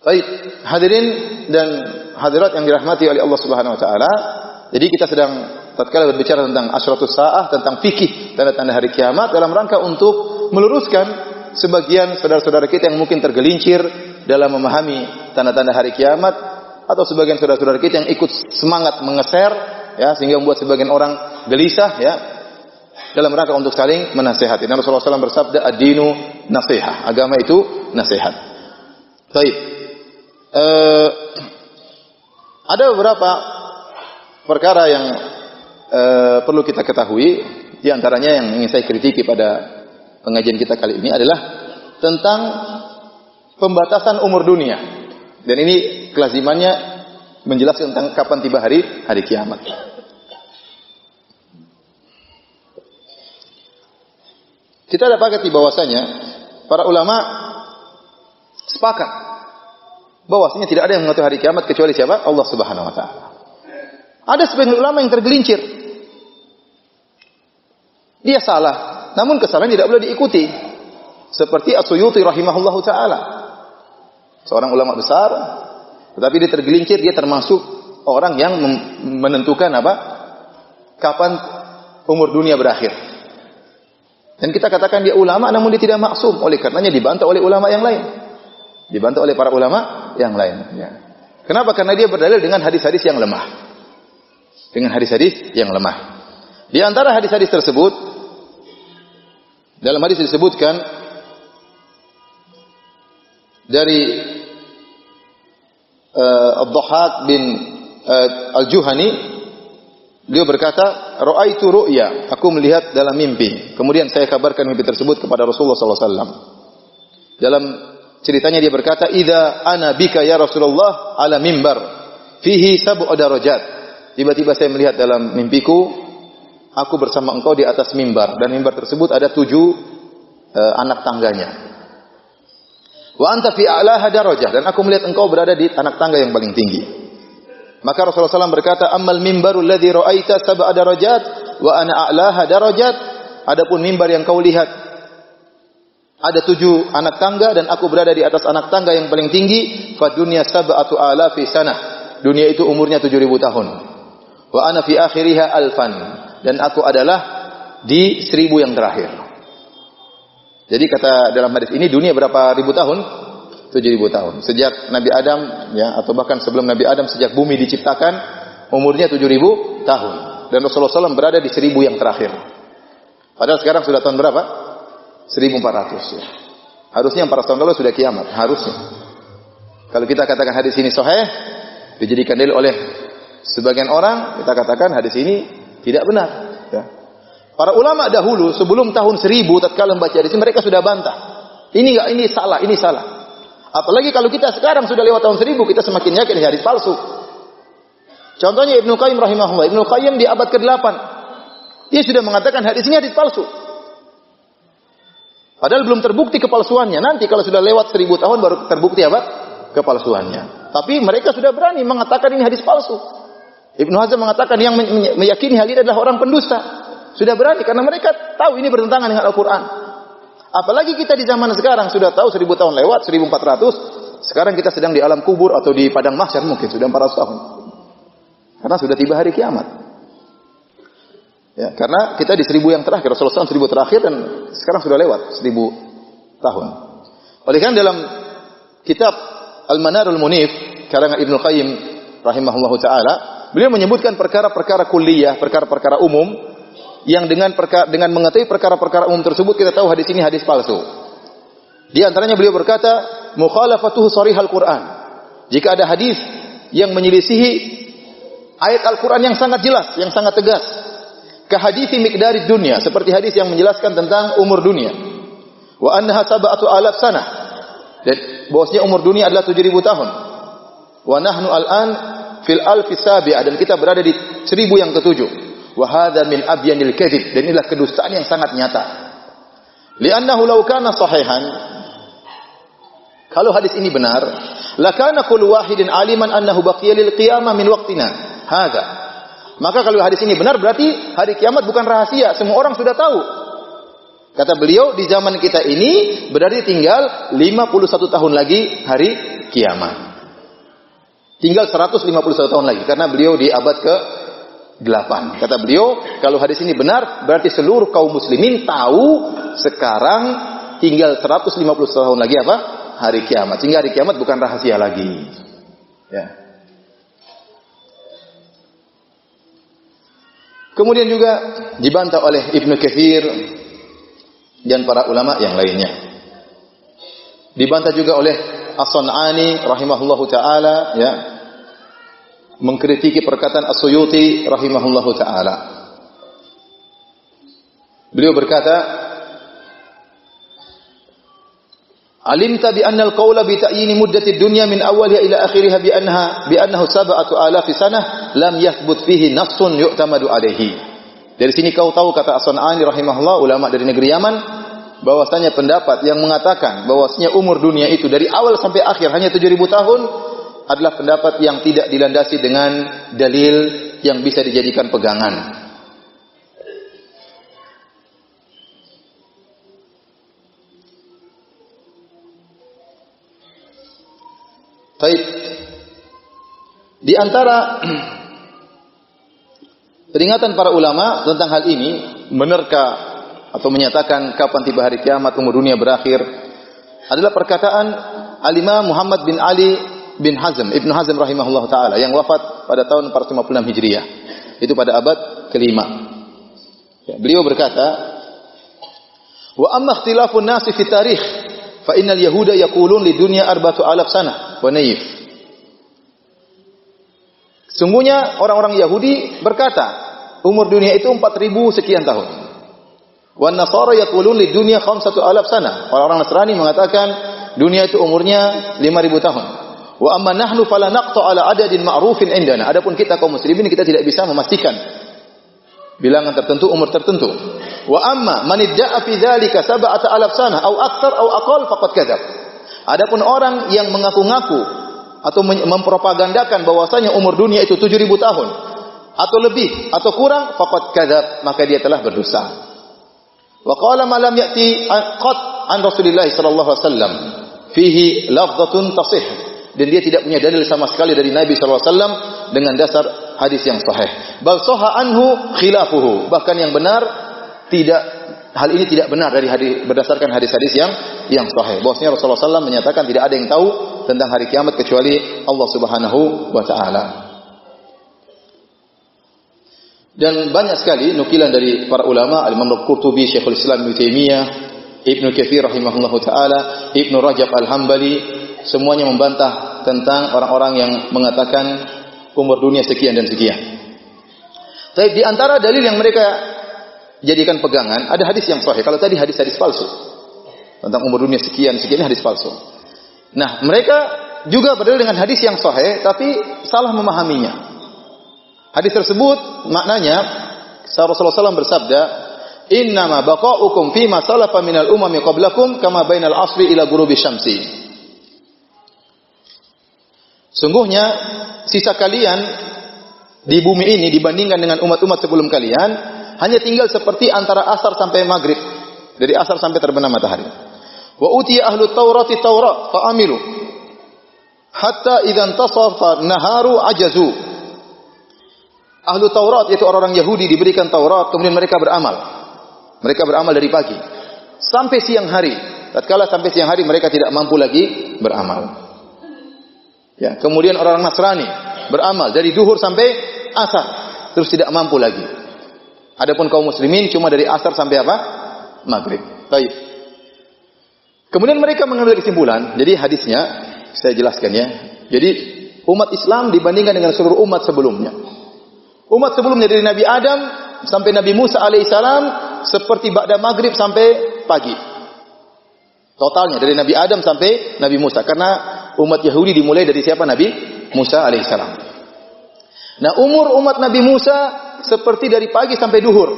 Baik, hadirin dan hadirat yang dirahmati oleh Allah Subhanahu wa taala. Jadi kita sedang tatkala berbicara tentang asyratus saah, tentang fikih tanda-tanda hari kiamat dalam rangka untuk meluruskan sebagian saudara-saudara kita yang mungkin tergelincir dalam memahami tanda-tanda hari kiamat, atau sebagian saudara-saudara kita yang ikut semangat mengeser ya sehingga membuat sebagian orang gelisah ya, dalam rangka untuk saling menasihati. Dan Rasulullah SAW bersabda, ad-dinu nasihah, agama itu nasihat. Baik. Ada beberapa perkara yang perlu kita ketahui. Di antaranya yang ingin saya kritiki pada pengajian kita kali ini adalah tentang pembatasan umur dunia. Dan ini kelazimannya menjelaskan tentang kapan tiba hari kiamat. Kita dapati bahwasanya para ulama sepakat bahwasanya tidak ada yang mengetahui hari kiamat kecuali siapa? Allah Subhanahu wa taala. Ada sebagian ulama yang tergelincir. Dia salah, namun kesalahan tidak boleh diikuti. Seperti As-Suyuti rahimahullahu taala. Seorang ulama besar, tetapi dia tergelincir, dia termasuk orang yang menentukan apa? Kapan umur dunia berakhir. Dan kita katakan dia ulama, namun dia tidak maksum. Oleh karenanya dibantah oleh ulama yang lain. Dibantah oleh para ulama yang lain. Ya. Kenapa? Karena dia berdalil dengan hadis-hadis yang lemah. Dengan hadis-hadis yang lemah. Di antara hadis-hadis tersebut, dalam hadis disebutkan dari Ad-Dhahhak bin Al-Juhani, beliau berkata, "Ra'aitu ru'ya," aku melihat dalam mimpi. Kemudian saya kabarkan mimpi tersebut kepada Rasulullah sallallahu alaihi wasallam. Dalam ceritanya dia berkata, "Idza ana bika ya Rasulullah ala mimbar fihi sab'u darajat." Tiba-tiba saya melihat dalam mimpiku, aku bersama engkau di atas mimbar, dan mimbar tersebut ada 7 anak tangganya. Wa anta fi a'laha darajah, dan aku melihat engkau berada di anak tangga yang paling tinggi. Maka Rasulullah SAW berkata, "Ammal mimbarul ladzi ra'aita sab'a darajat wa ana a'laha darajat." Adapun mimbar yang kau lihat ada 7 anak tangga dan aku berada di atas anak tangga yang paling tinggi, fa dunya sab'atu alafi sanah. Dunia itu umurnya 7.000 tahun. Wa ana fi akhiriha alfan, dan aku adalah di 1000 yang terakhir. Jadi kata dalam hadis ini, dunia berapa ribu tahun? 7.000 tahun. Sejak Nabi Adam ya, atau bahkan sebelum Nabi Adam, sejak bumi diciptakan, umurnya 7.000 tahun. Dan Rasulullah SAW berada di 1000 yang terakhir. Padahal sekarang sudah tahun berapa? 1400 ya. Harusnya 400 tahun lalu sudah kiamat, harusnya. Kalau kita katakan hadis ini sahih, dijadikan dalil oleh sebagian orang, kita katakan hadis ini tidak benar ya. Para ulama dahulu sebelum tahun 1000 tatkala membaca hadis ini, mereka sudah bantah. Ini enggak, ini salah, ini salah. Apalagi kalau kita sekarang sudah lewat tahun 1000, kita semakin yakin ini hadis palsu. Contohnya Ibnu Qayyim rahimahullah. Ibnu Qayyim di abad ke-8, dia sudah mengatakan hadis ini hadis palsu. Padahal belum terbukti kepalsuannya. Nanti kalau sudah lewat 1000 tahun baru terbukti apa? Kepalsuannya. Tapi mereka sudah berani mengatakan ini hadis palsu. Ibnu Hazm mengatakan yang meyakini hal ini adalah orang pendusta. Sudah berani karena mereka tahu ini bertentangan dengan Al-Quran. Apalagi kita di zaman sekarang sudah tahu 1000 tahun lewat, 1400. Sekarang kita sedang di alam kubur atau di padang mahsyar, mungkin sudah 400 tahun. Karena sudah tiba hari kiamat. Ya, karena kita di 1000 yang terakhir, Rasulullah SAW 1000 terakhir, dan sekarang sudah lewat 1000 tahun. Oleh karena dalam kitab Al-Manarul Munif karangan Ibnu Qayyim rahimahullahu taala, beliau menyebutkan perkara-perkara kulliyah, perkara-perkara umum yang dengan mengetahui perkara-perkara umum tersebut kita tahu hadis ini hadis palsu. Di antaranya beliau berkata, mukhalafatuhu sharihal Quran. Jika ada hadis yang menyelisihi ayat Al-Quran yang sangat jelas, yang sangat tegas, ka hadithi miqdarid dunya, seperti hadis yang menjelaskan tentang umur dunia. Wa annaha sab'atu alaf sanah. Dan bahwasanya umur dunia adalah 7.000 tahun. Wa nahnu al-an fil alfi sabi'ah, dan kita berada di 1000 yang ke-7. Wa hadza min abyanil kadzib, dan inilah kedustaan yang sangat nyata. Li'annahu law kana sahihan, kalau hadis ini benar, lakana kullu wahidin aliman annahu baqiya lil qiyamah min waqtina hadza. Maka kalau hadis ini benar berarti hari kiamat bukan rahasia, semua orang sudah tahu. Kata beliau, di zaman kita ini berarti tinggal 51 tahun lagi hari kiamat. Tinggal 151 tahun lagi, karena beliau di abad ke-8. Kata beliau, kalau hadis ini benar berarti seluruh kaum muslimin tahu sekarang tinggal 150 tahun lagi apa? Hari kiamat. Sehingga hari kiamat bukan rahasia lagi. Ya. Kemudian juga dibantah oleh Ibnu Katsir dan para ulama yang lainnya. Dibantah juga oleh As-Sun'ani rahimahullahu taala, ya, mengkritiki perkataan As-Suyuti rahimahullahu taala. Beliau berkata, alimta bi anna al-qawla bi ta'yini muddati dunya min awwaliha ila akhiriha bi annahu sab'atu alafi sanah lam yathbut fihi nassun yu'tamadu alaihi. Dari sini kau tahu, kata As-Sun'ani rahimahullah, ulama dari negeri Yaman, bahwasanya pendapat yang mengatakan bahwasanya umur dunia itu dari awal sampai akhir hanya 7.000 tahun adalah pendapat yang tidak dilandasi dengan dalil yang bisa dijadikan pegangan. Baik. Di antara peringatan para ulama tentang hal ini, menerka atau menyatakan kapan tiba hari kiamat, umur dunia berakhir, adalah perkataan Al-Imam Muhammad bin Ali bin Hazm, Ibnu Hazm rahimahullah taala, yang wafat pada tahun 456 Hijriah. Itu pada abad ke-5. Ya, beliau berkata, "Wa amma ikhtilafun nasi fi tarikh, fa innal yahuda yaqulun li dunya 4,000 sanah wa nayif." Sungguhnya orang-orang Yahudi berkata, umur dunia itu 4.000 sekian tahun. Wan Nasara yaqulun li dunya 5,000 sanah. Orang-orang Nasrani mengatakan dunia itu umurnya 5.000 tahun. Wa amma nahnu fala naqta ala adadin ma'rufin indana. Adapun kita kaum muslimin, kita tidak bisa memastikan bilangan tertentu, umur tertentu. Wa amma man idda'a fi dzalika 7,000 sanah au aktsar au aqall faqad kadzab. Adapun orang yang mengaku-ngaku atau mempropagandakan bahwasanya umur dunia itu 7.000 tahun atau lebih atau kurang, faqad kadzab, maka dia telah berdosa. Wa qala ma lam ya'ti qat an Rasulillah sallallahu alaihi wasallam fihi lafdhatun tasih, dan dia tidak punya dalil sama sekali dari Nabi sallallahu alaihi wasallam dengan dasar hadis yang sahih. Bal sahha anhu khilafuhu, bahkan yang benar hal ini tidak benar dari hadis, berdasarkan hadis-hadis yang sahih. Bahwasanya Rasulullah sallallahu alaihi wasallam menyatakan tidak ada yang tahu tentang hari kiamat kecuali Allah Subhanahu wa taala. Dan banyak sekali nukilan dari para ulama, Al-Imam Al-Qurtubi, Syekhul Islam Ibnu Taimiyah, Ibnu Katsir rahimahullahu taala, Ibnu Rajab Al-Hambali, semuanya membantah tentang orang-orang yang mengatakan umur dunia sekian dan sekian. Tapi di antara dalil yang mereka jadikan pegangan, ada hadis yang sahih. Kalau tadi hadis-hadis palsu tentang umur dunia sekian hadis palsu. Nah, mereka juga berdalil dengan hadis yang sahih tapi salah memahaminya. Hadis tersebut maknanya Rasulullah SAW bersabda, "Innama baqa'ukum fima salafa minal umami qablakum kama bainal asri ila ghurubi syamsi." Sungguhnya sisa kalian di bumi ini dibandingkan dengan umat-umat sebelum kalian hanya tinggal seperti antara asar sampai maghrib, dari asar sampai terbenam matahari. Wa utiya ahlut taurati taurat fa amilu hatta idzan tasafa naharu ajazu. Ahlu Taurat, yaitu orang-orang Yahudi, diberikan Taurat, kemudian mereka beramal. Mereka beramal dari pagi sampai siang hari. Tatkala sampai siang hari mereka tidak mampu lagi beramal. Ya, kemudian orang Nasrani, beramal dari duhur sampai asar, terus tidak mampu lagi. Adapun kaum muslimin cuma dari asar sampai apa? Maghrib. Baik. Kemudian mereka mengambil kesimpulan, jadi hadisnya saya jelaskan ya. Jadi umat Islam dibandingkan dengan seluruh umat sebelumnya. Umat sebelumnya dari Nabi Adam sampai Nabi Musa alaihissalam seperti ba'da maghrib sampai pagi. Totalnya dari Nabi Adam sampai Nabi Musa. Karena umat Yahudi dimulai dari siapa? Nabi Musa alaihissalam. Nah, umur umat Nabi Musa seperti dari pagi sampai duhur.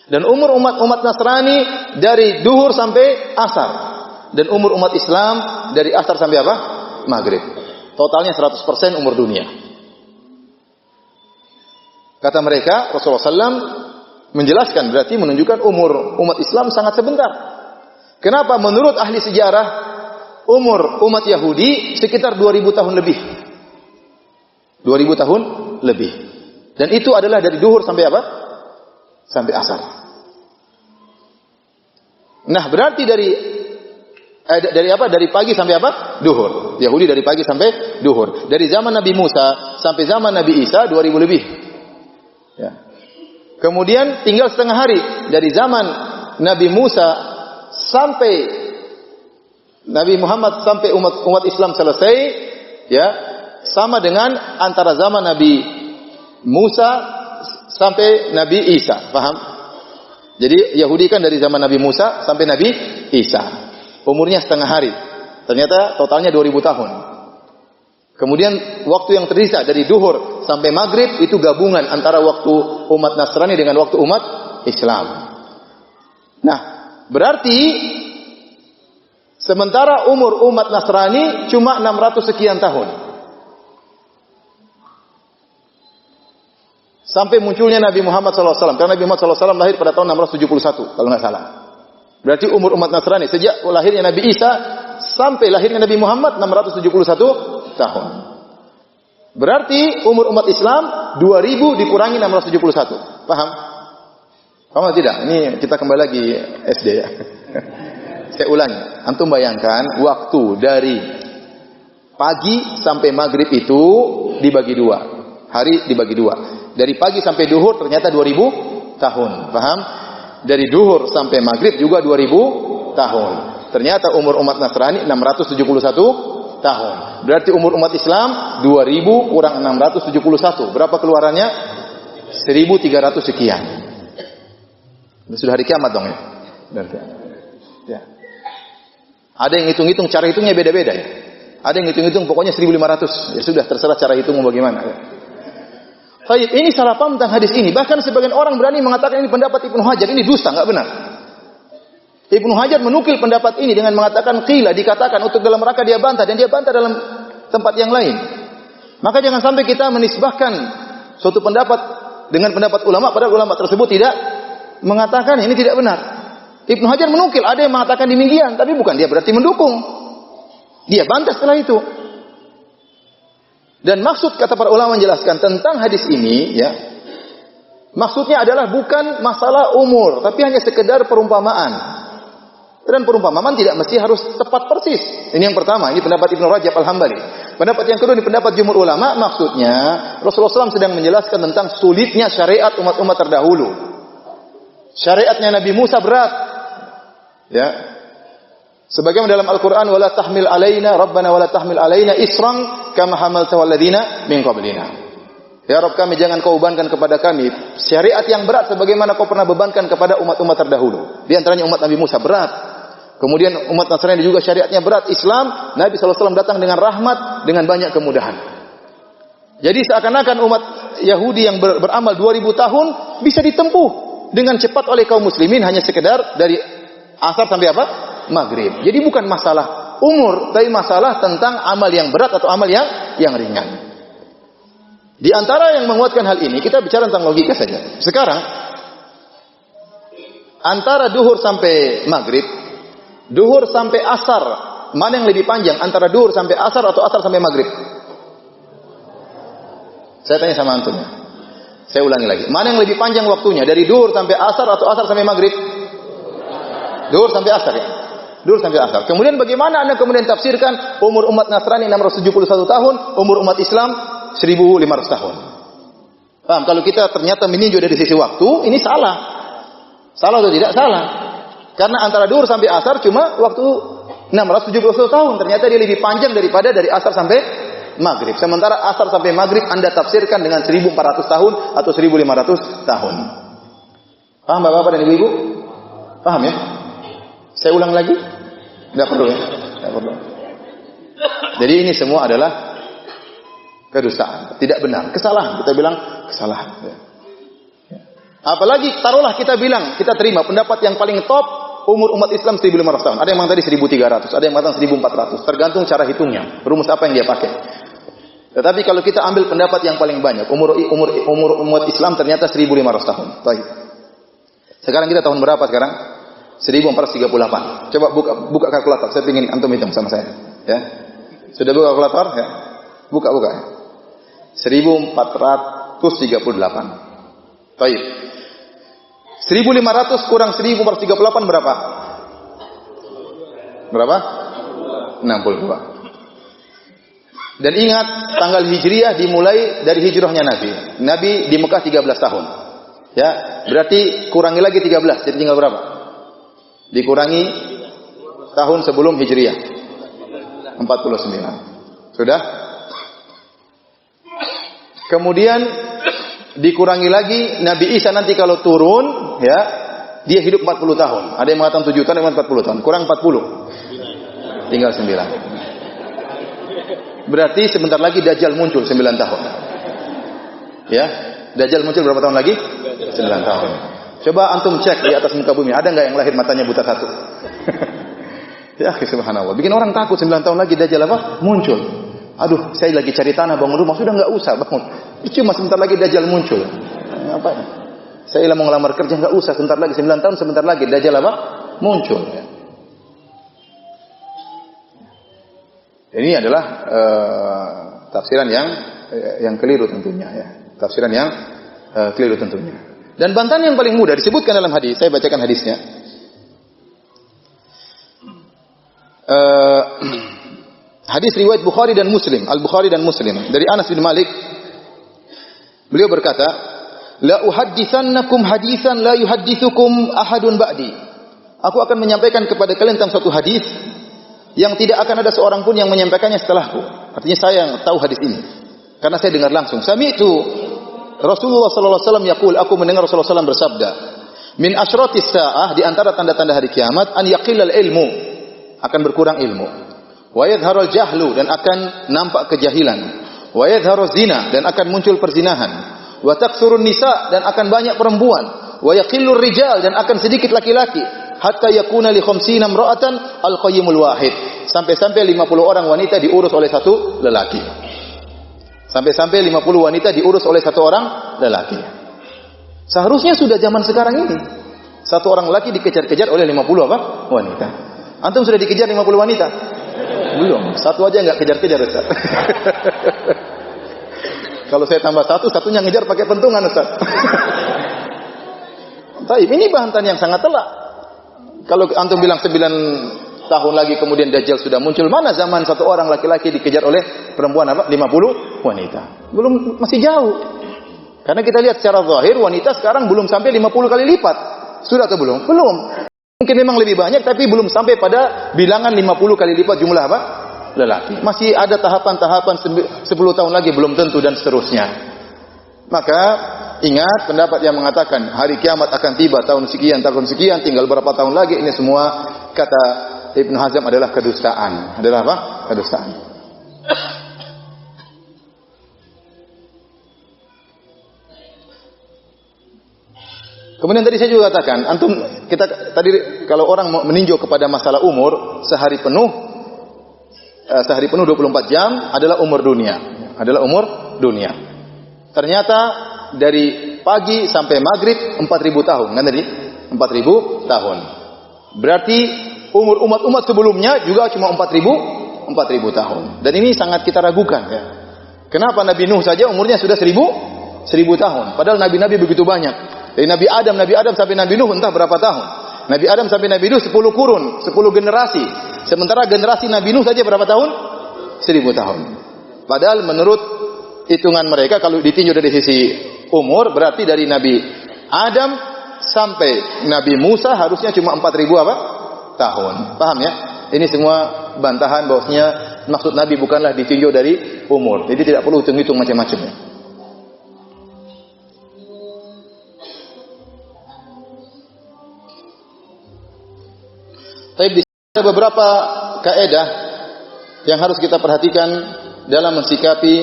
Dan umur umat Nasrani dari duhur sampai asar. Dan umur umat Islam dari asar sampai apa? Maghrib. Totalnya 100% umur dunia. Kata mereka, Rasulullah SAW menjelaskan, berarti menunjukkan umur umat Islam sangat sebentar. Kenapa? Menurut ahli sejarah, umur umat Yahudi sekitar 2000 tahun lebih. 2000 tahun lebih. Dan itu adalah dari duhur sampai apa? Sampai asar. Nah, berarti dari apa? Dari pagi sampai apa? Duhur. Yahudi dari pagi sampai duhur. Dari zaman Nabi Musa sampai zaman Nabi Isa 2000 lebih. Ya. Kemudian tinggal setengah hari dari zaman Nabi Musa sampai Nabi Muhammad sampai umat Islam selesai, ya, sama dengan antara zaman Nabi Musa sampai Nabi Isa. Paham? Jadi Yahudi kan dari zaman Nabi Musa sampai Nabi Isa. Umurnya setengah hari. Ternyata totalnya 2000 tahun. Kemudian waktu yang tersisa dari duhur sampai maghrib itu gabungan antara waktu umat Nasrani dengan waktu umat Islam. Nah, berarti sementara umur umat Nasrani cuma 600 sekian tahun. Sampai munculnya Nabi Muhammad SAW. Karena Nabi Muhammad SAW lahir pada tahun 671 kalau nggak salah. Berarti umur umat Nasrani sejak lahirnya Nabi Isa sampai lahirnya Nabi Muhammad 671 tahun. Berarti umur umat Islam 2000 dikurangi 671. Paham? Paham tidak? Ini kita kembali lagi SD ya. Saya ulangi. Antum bayangkan waktu dari pagi sampai maghrib itu dibagi dua. Hari dibagi dua. Dari pagi sampai duhur ternyata 2000 tahun. Paham? Dari duhur sampai maghrib juga 2000 tahun. Ternyata umur umat Nasrani 671 tahun. Berarti umur umat Islam 2000 kurang 671. Berapa keluarannya? 1300 sekian. Sudah hari kiamat dong ya. Berarti. Ya. Ada yang hitung-hitung, cara hitungnya beda-beda ya. Ada yang hitung-hitung pokoknya 1500. Ya sudah, terserah cara hitung mau bagaimana. Ya. Baik, ini salah paham tentang hadis ini. Bahkan sebagian orang berani mengatakan ini pendapat Ibnu Hajar. Ini dusta, enggak benar. Ibnu Hajar menukil pendapat ini dengan mengatakan qila, dikatakan untuk dalam rangka dia bantah, dan dia bantah dalam tempat yang lain. Maka jangan sampai kita menisbahkan suatu pendapat dengan pendapat ulama padahal ulama tersebut tidak mengatakan ini tidak benar. Ibnu Hajar menukil, ada yang mengatakan demikian, tapi bukan dia berarti mendukung. Dia bantah setelah itu. Dan maksud kata para ulama menjelaskan tentang hadis ini, ya, maksudnya adalah bukan masalah umur, tapi hanya sekedar perumpamaan. Dan perumpamaan tidak mesti harus tepat persis. Ini yang pertama, ini pendapat Ibnu Rajab Al-Hambali. Pendapat yang kedua, ini pendapat jumhur ulama, maksudnya Rasulullah SAW sedang menjelaskan tentang sulitnya syariat umat-umat terdahulu. Syariatnya Nabi Musa berat. Ya. Sebagaimana dalam Al-Quran, wala tahmil alaina rabbana wala tahmil alaina isran kama hamaltahu alladziina min qablina. Ya Rabb kami, jangan kau bebankan kepada kami syariat yang berat sebagaimana kau pernah bebankan kepada umat-umat terdahulu. Di antaranya umat Nabi Musa berat. Kemudian umat Nasrani juga syariatnya berat. Islam, Nabi SAW datang dengan rahmat, dengan banyak kemudahan. Jadi seakan-akan umat Yahudi yang beramal 2000 tahun bisa ditempuh dengan cepat oleh kaum muslimin hanya sekedar dari asar sampai apa? Maghrib. Jadi bukan masalah umur, tapi masalah tentang amal yang berat atau amal yang ringan. Di antara yang menguatkan hal ini, kita bicara tentang logika saja. Sekarang, antara duhur sampai maghrib, duhur sampai asar, mana yang lebih panjang? Antara duhur sampai asar atau asar sampai maghrib? Saya tanya sama antum. Saya ulangi lagi. Mana yang lebih panjang waktunya? Dari duhur sampai asar atau asar sampai maghrib? Duhur sampai asar ya. Duhur sampai asar. Kemudian bagaimana Anda kemudian tafsirkan umur umat Nasrani 671 tahun, umur umat Islam 1500 tahun. Paham? Kalau kita ternyata meninjau dari sisi waktu, ini salah. Salah atau tidak? Salah. Karena antara duhur sampai asar cuma waktu 671 tahun. Ternyata dia lebih panjang daripada dari asar sampai maghrib. Sementara asar sampai maghrib Anda tafsirkan dengan 1400 tahun atau 1500 tahun. Paham Bapak-bapak dan Ibu-ibu? Paham ya? Saya ulang lagi? Tidak perlu ya? Tidak perlu. Jadi ini semua adalah kedustaan, tidak benar, kesalahan. Kita bilang kesalahan. Apalagi taruhlah kita bilang, kita terima pendapat yang paling top, umur umat Islam 1500 tahun. Ada yang mengatakan tadi 1300, ada yang mengatakan 1400. Tergantung cara hitungnya, rumus apa yang dia pakai. Tetapi kalau kita ambil pendapat yang paling banyak, umur umat Islam ternyata 1500 tahun. Baik. Sekarang kita tahun berapa sekarang? 1438. Coba buka kalkulator. Saya ingin antum hitung sama saya. Ya. Sudah buka kalkulator? Ya. Buka ya. 1438. Baik. 1500 kurang 1438 berapa? Berapa? 62. Dan ingat, tanggal Hijriah dimulai dari hijrahnya Nabi. Nabi di Mekah 13 tahun. Ya, berarti kurangi lagi 13, jadi tinggal berapa? Dikurangi tahun sebelum Hijriah. 49. Sudah? Kemudian dikurangi lagi Nabi Isa nanti kalau turun, ya, dia hidup 40 tahun. Ada yang mengatakan 7 tahun, ada yang mengatakan 40 tahun. Kurang 40. Tinggal 9. Berarti sebentar lagi Dajjal muncul 9 tahun. Ya, Dajjal muncul berapa tahun lagi? 9 tahun. Coba antum cek di atas muka bumi, ada nggak yang lahir matanya buta satu? Ya, subhanallah. Bikin orang takut 9 tahun lagi Dajjal apa? Muncul. Aduh, saya lagi cari tanah bangun rumah, sudah nggak usah bangun. Cuma sebentar lagi Dajjal muncul. Apa? Saya mau ngelamar kerja, nggak usah, sebentar lagi 9 tahun, sebentar lagi Dajjal apa? Muncul. Ini adalah tafsiran yang keliru tentunya, ya. Tafsiran yang keliru tentunya. Dan bantahan yang paling mudah disebutkan dalam hadis, saya bacakan hadisnya. Hadis riwayat Bukhari dan Muslim, Al-Bukhari dan Muslim, dari Anas bin Malik. Beliau berkata, "La uhadditsannakum hadisan la yuhadditsukum ahadun ba'di." Aku akan menyampaikan kepada kalian tentang suatu hadis yang tidak akan ada seorang pun yang menyampaikannya setelahku. Artinya saya yang tahu hadis ini karena saya dengar langsung. Sami'tu Rasulullah sallallahu alaihi wasallam yaqul, aku mendengar Rasulullah sallallahu alaihi wasallam bersabda, "Min asyratis saah, di antara tanda-tanda hari kiamat, an yaqillal ilmu, akan berkurang ilmu. Wa yadhharul jahlu, dan akan nampak kejahilan. Wa yadhharuz zina, dan akan muncul perzinahan. Wa taksurun nisa, dan akan banyak perempuan. Wa yaqillur rijal, dan akan sedikit laki-laki. Hatta yakuna li khamsina imra'atan al-qayyimul wahid." Sampai-sampai 50 orang wanita diurus oleh satu lelaki. Sampai-sampai 50 wanita diurus oleh satu orang lelaki. Seharusnya sudah zaman sekarang ini. Satu orang lelaki dikejar-kejar oleh 50 apa? Wanita. Antum sudah dikejar 50 wanita? Belum. Satu aja enggak kejar-kejar, Ustaz. Kalau saya tambah satunya ngejar pakai pentungan, Ustaz. Baik, ini bahantan yang sangat telak. Kalau antum bilang 9 tahun lagi kemudian Dajjal sudah muncul, mana zaman satu orang laki-laki dikejar oleh perempuan apa? 50 wanita. Belum, masih jauh. Karena kita lihat secara zahir wanita sekarang belum sampai 50 kali lipat. Sudah atau belum? Belum. Mungkin memang lebih banyak tapi belum sampai pada bilangan 50 kali lipat jumlah apa? Lelaki. Masih ada tahapan-tahapan 10 tahun lagi belum tentu dan seterusnya. Maka ingat pendapat yang mengatakan hari kiamat akan tiba tahun sekian, tinggal berapa tahun lagi, ini semua kata Ibnu Hazm adalah kedustaan. Adalah apa? Kedustaan. Kemudian tadi saya juga katakan, antum kita tadi kalau orang meninjau kepada masalah umur, sehari penuh 24 jam adalah umur dunia. Adalah umur dunia. Ternyata dari pagi sampai maghrib 4.000 tahun, kan tadi? 4.000 tahun. Berarti umur umat-umat sebelumnya juga cuma 4.000 tahun. Dan ini sangat kita ragukan, ya. Kenapa Nabi Nuh saja umurnya sudah 1.000 tahun, padahal nabi-nabi begitu banyak. Dari Nabi Adam sampai Nabi Nuh entah berapa tahun. Nabi Adam sampai Nabi Nuh 10 kurun, 10 generasi. Sementara generasi Nabi Nuh saja berapa tahun? 1.000 tahun. Padahal menurut hitungan mereka kalau ditinjau dari sisi umur berarti dari Nabi Adam sampai Nabi Musa harusnya cuma 4.000 apa? Tahun. Paham ya? Ini semua bantahan bahwasanya maksud Nabi bukanlah ditinjau dari umur. Jadi tidak perlu hitung-hitung macam-macamnya. Tapi di sini ada beberapa kaidah yang harus kita perhatikan dalam mensikapi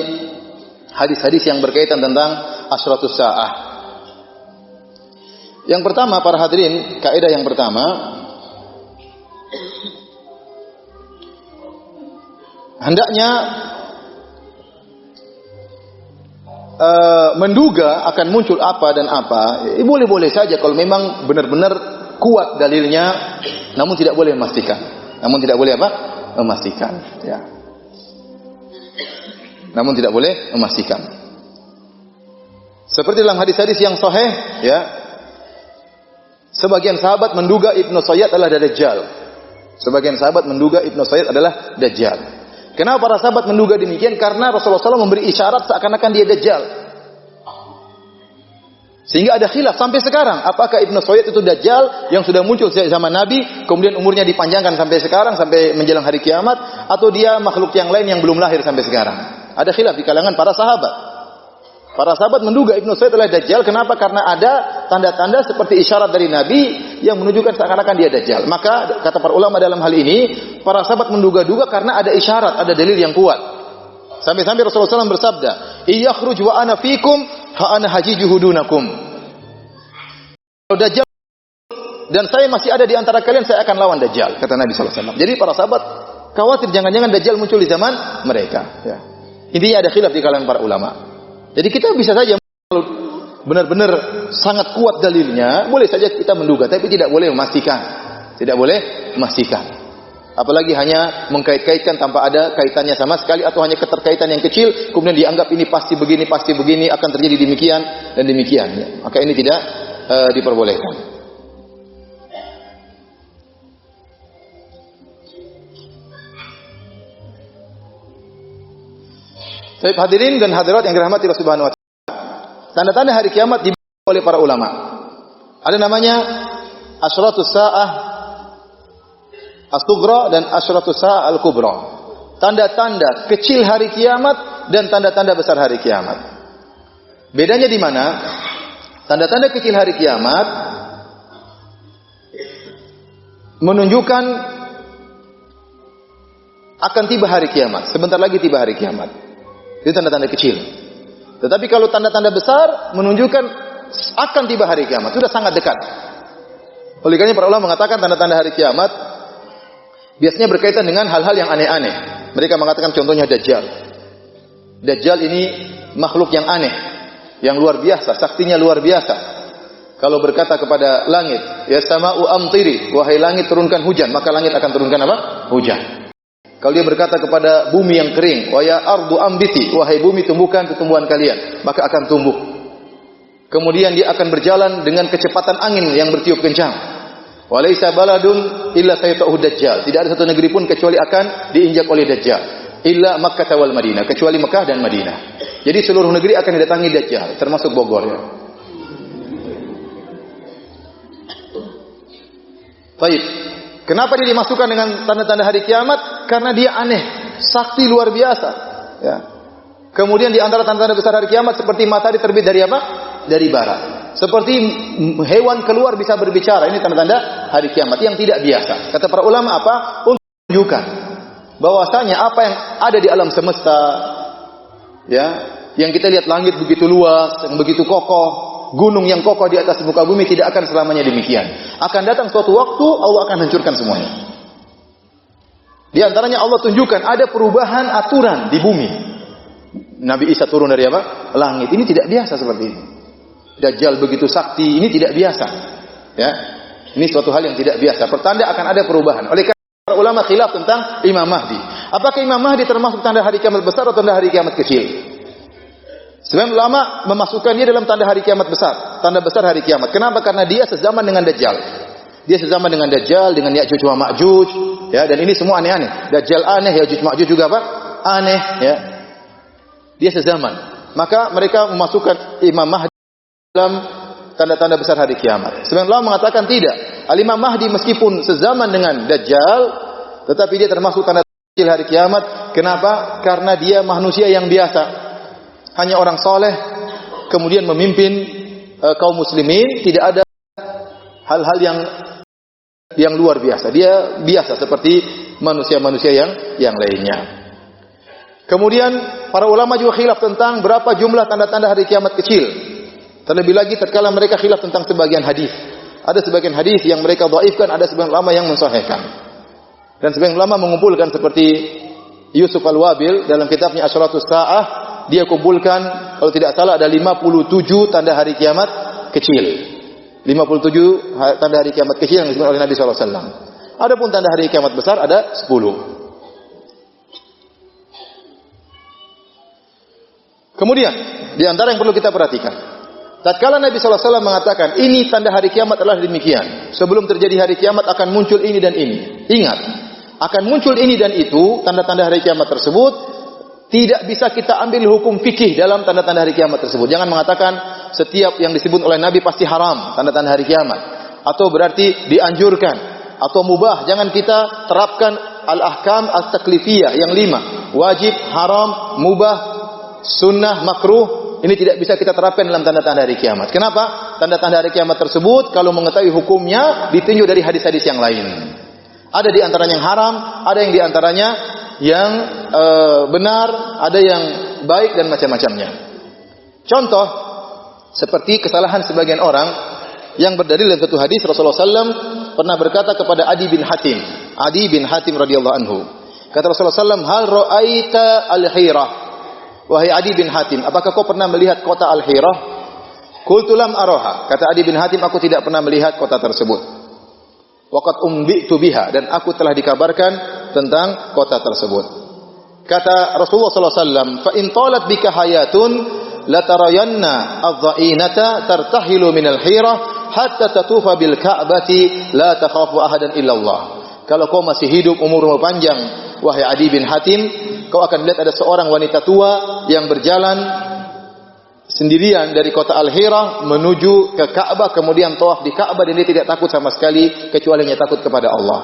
hadis-hadis yang berkaitan tentang asyratus saah. Yang pertama, para hadirin, kaidah yang pertama, hendaknya menduga akan muncul apa dan apa. Boleh-boleh saja kalau memang benar-benar kuat dalilnya, namun tidak boleh memastikan. Namun tidak boleh apa? Memastikan. Ya. Namun tidak boleh memastikan. Seperti dalam hadis-hadis yang sahih, ya. Sebagian sahabat menduga Ibnu Sayyad adalah Dajjal. Sebagian sahabat menduga Ibnu Sayyad adalah Dajjal. Kenapa para sahabat menduga demikian? Karena Rasulullah SAW memberi isyarat seakan-akan dia Dajjal. Sehingga ada khilaf sampai sekarang. Apakah Ibnu Sayyad itu Dajjal yang sudah muncul sejak zaman Nabi, kemudian umurnya dipanjangkan sampai sekarang, sampai menjelang hari kiamat, atau dia makhluk yang lain yang belum lahir sampai sekarang? Ada khilaf di kalangan para sahabat. Para sahabat menduga Ibnu Sayyad adalah Dajjal. Kenapa? Karena ada tanda-tanda seperti isyarat dari Nabi yang menunjukkan seakan-akan dia Dajjal. Maka kata para ulama dalam hal ini, para sahabat menduga-duga karena ada isyarat, ada dalil yang kuat. Sampai-sampai Rasulullah SAW bersabda, "Iyakhruj wa ana fikum fa ana hajijuhu dunakum." Kalau Dajjal dan saya masih ada di antara kalian, saya akan lawan Dajjal, kata Nabi SAW. Jadi para sahabat khawatir jangan-jangan Dajjal muncul di zaman mereka. Ya. Intinya ada khilaf di kalangan para ulama. Jadi kita bisa saja kalau benar-benar sangat kuat dalilnya, boleh saja kita menduga, tapi tidak boleh memastikan. Tidak boleh memastikan. Apalagi hanya mengkait-kaitkan tanpa ada kaitannya sama sekali, atau hanya keterkaitan yang kecil, kemudian dianggap ini pasti begini, akan terjadi demikian dan demikian. Maka ini tidak diperbolehkan. Baik hadirin dan hadirat yang dirahmati Allah Subhanahu wa taala. Tanda-tanda hari kiamat dibagi oleh para ulama. Ada namanya asyratus saah as-sughra dan asyratus saah al-kubra. Tanda-tanda kecil hari kiamat dan tanda-tanda besar hari kiamat. Bedanya di mana? Tanda-tanda kecil hari kiamat menunjukkan akan tiba hari kiamat. Sebentar lagi tiba hari kiamat. Itu tanda-tanda kecil. Tetapi kalau tanda-tanda besar menunjukkan akan tiba hari kiamat, sudah sangat dekat. Oleh karena para ulama mengatakan tanda-tanda hari kiamat biasanya berkaitan dengan hal-hal yang aneh-aneh. Mereka mengatakan contohnya Dajjal. Dajjal ini makhluk yang aneh, yang luar biasa, saktinya luar biasa. Kalau berkata kepada langit, ya sama'u amtiri, wahai langit turunkan hujan, maka langit akan turunkan apa? Hujan. Kalau dia berkata kepada bumi yang kering, wa ya ardu ambiti, wahai bumi tumbuhkan tumbuhan kalian, maka akan tumbuh. Kemudian dia akan berjalan dengan kecepatan angin yang bertiup kencang. Wa laisa baladun illa sayata'uhu dajjal. Tidak ada satu negeri pun kecuali akan diinjak oleh Dajjal. Illa Makkah wal Madinah, kecuali Mekah dan Madinah. Jadi seluruh negeri akan didatangi Dajjal, termasuk Bogor ya. Baik. Kenapa dia dimasukkan dengan tanda-tanda hari kiamat? Karena dia aneh, sakti luar biasa. Ya. Kemudian di antara tanda-tanda besar hari kiamat seperti matahari terbit dari apa? Dari barat. Seperti hewan keluar bisa berbicara. Ini tanda-tanda hari kiamat yang tidak biasa. Kata para ulama apa? Untuk menunjukkan bahwasanya apa yang ada di alam semesta, ya, yang kita lihat langit begitu luas, yang begitu kokoh. Gunung yang kokoh di atas muka bumi tidak akan selamanya demikian. Akan datang suatu waktu Allah akan hancurkan semuanya. Di antaranya Allah tunjukkan ada perubahan aturan di bumi. Nabi Isa turun dari apa? Langit. Ini tidak biasa seperti ini. Dajjal begitu sakti, ini tidak biasa. Ya. Ini suatu hal yang tidak biasa. Pertanda akan ada perubahan. Oleh karena para ulama khilaf tentang Imam Mahdi. Apakah Imam Mahdi termasuk tanda hari kiamat besar atau tanda hari kiamat kecil? Sebenarnya ulama memasukkan dia dalam tanda hari kiamat besar, tanda besar hari kiamat. Kenapa? Karena dia sezaman dengan Dajjal. Dia sezaman dengan Dajjal, dengan Ya'juj wa Ma'juj, ya, dan ini semua aneh-aneh. Dajjal aneh, Ya'juj Ma'juj juga apa? Aneh, ya. Dia sezaman. maka mereka memasukkan Imam Mahdi dalam tanda-tanda besar hari kiamat. Sebagian ulama mengatakan tidak. Al-Imam Mahdi meskipun sezaman dengan Dajjal, tetapi dia termasuk tanda kecil hari kiamat. Kenapa? Karena dia manusia yang biasa. Hanya orang soleh, kemudian memimpin kaum muslimin. Tidak ada hal-hal yang luar biasa. Dia biasa seperti manusia-manusia yang lainnya. Kemudian para ulama juga khilaf tentang berapa jumlah tanda-tanda hari kiamat kecil. Terlebih lagi tatkala mereka khilaf tentang sebagian hadis. Ada sebagian hadis yang mereka dhaifkan, ada sebagian ulama yang mensahihkan. Dan sebagian ulama mengumpulkan seperti Yusuf Al-Wabil dalam kitabnya Asyratus Sa'ah, dia kumpulkan kalau tidak salah ada 57 tanda hari kiamat kecil. 57 tanda hari kiamat kecil yang disebut oleh Nabi sallallahu alaihi wasallam. Adapun tanda hari kiamat besar ada 10. Kemudian di antara yang perlu kita perhatikan, tatkala Nabi sallallahu alaihi wasallam mengatakan ini tanda hari kiamat adalah demikian, sebelum terjadi hari kiamat akan muncul ini dan ini. Ingat, akan muncul ini dan itu, tanda-tanda hari kiamat tersebut tidak bisa kita ambil hukum fikih dalam tanda-tanda hari kiamat tersebut. Jangan mengatakan setiap yang disebut oleh Nabi pasti haram, tanda-tanda hari kiamat, atau berarti dianjurkan, atau mubah. Jangan kita terapkan al-ahkam at-taklifiyah yang 5, wajib, haram, mubah, sunnah, makruh. Ini tidak bisa kita terapkan dalam tanda-tanda hari kiamat. Kenapa? Tanda-tanda hari kiamat tersebut kalau mengetahui hukumnya ditinjau dari hadis-hadis yang lain. Ada di antaranya yang haram, ada yang di antaranya yang benar, ada yang baik dan macam-macamnya. Contoh seperti kesalahan sebagian orang yang berdalil dalam satu hadis Rasulullah SAW pernah berkata kepada Adi bin Hatim radhiyallahu anhu. Kata Rasulullah SAW, hal ra'aita al-Hirah? Wahai Adi bin Hatim, apakah kau pernah melihat kota Al-Hirah? Qultu lam araha. Kata Adi bin Hatim, aku tidak pernah melihat kota tersebut. Waqad umbitu biha, dan aku telah dikabarkan tentang kota tersebut. Kata Rasulullah sallallahu alaihi wasallam, fa in talat bika hayatun la tarayanna adh-dha'inata tartahilu min al-Hirah hatta tatufa bil Ka'bati la takhafu ahadan illa Allah. Kalau kau masih hidup, umurmu panjang, wahai Adi bin Hatim, kau akan melihat ada seorang wanita tua yang berjalan sendirian dari kota Al-Hirah menuju ke Ka'bah, kemudian tawaf di Ka'bah, dan dia tidak takut sama sekali kecuali hanya takut kepada Allah.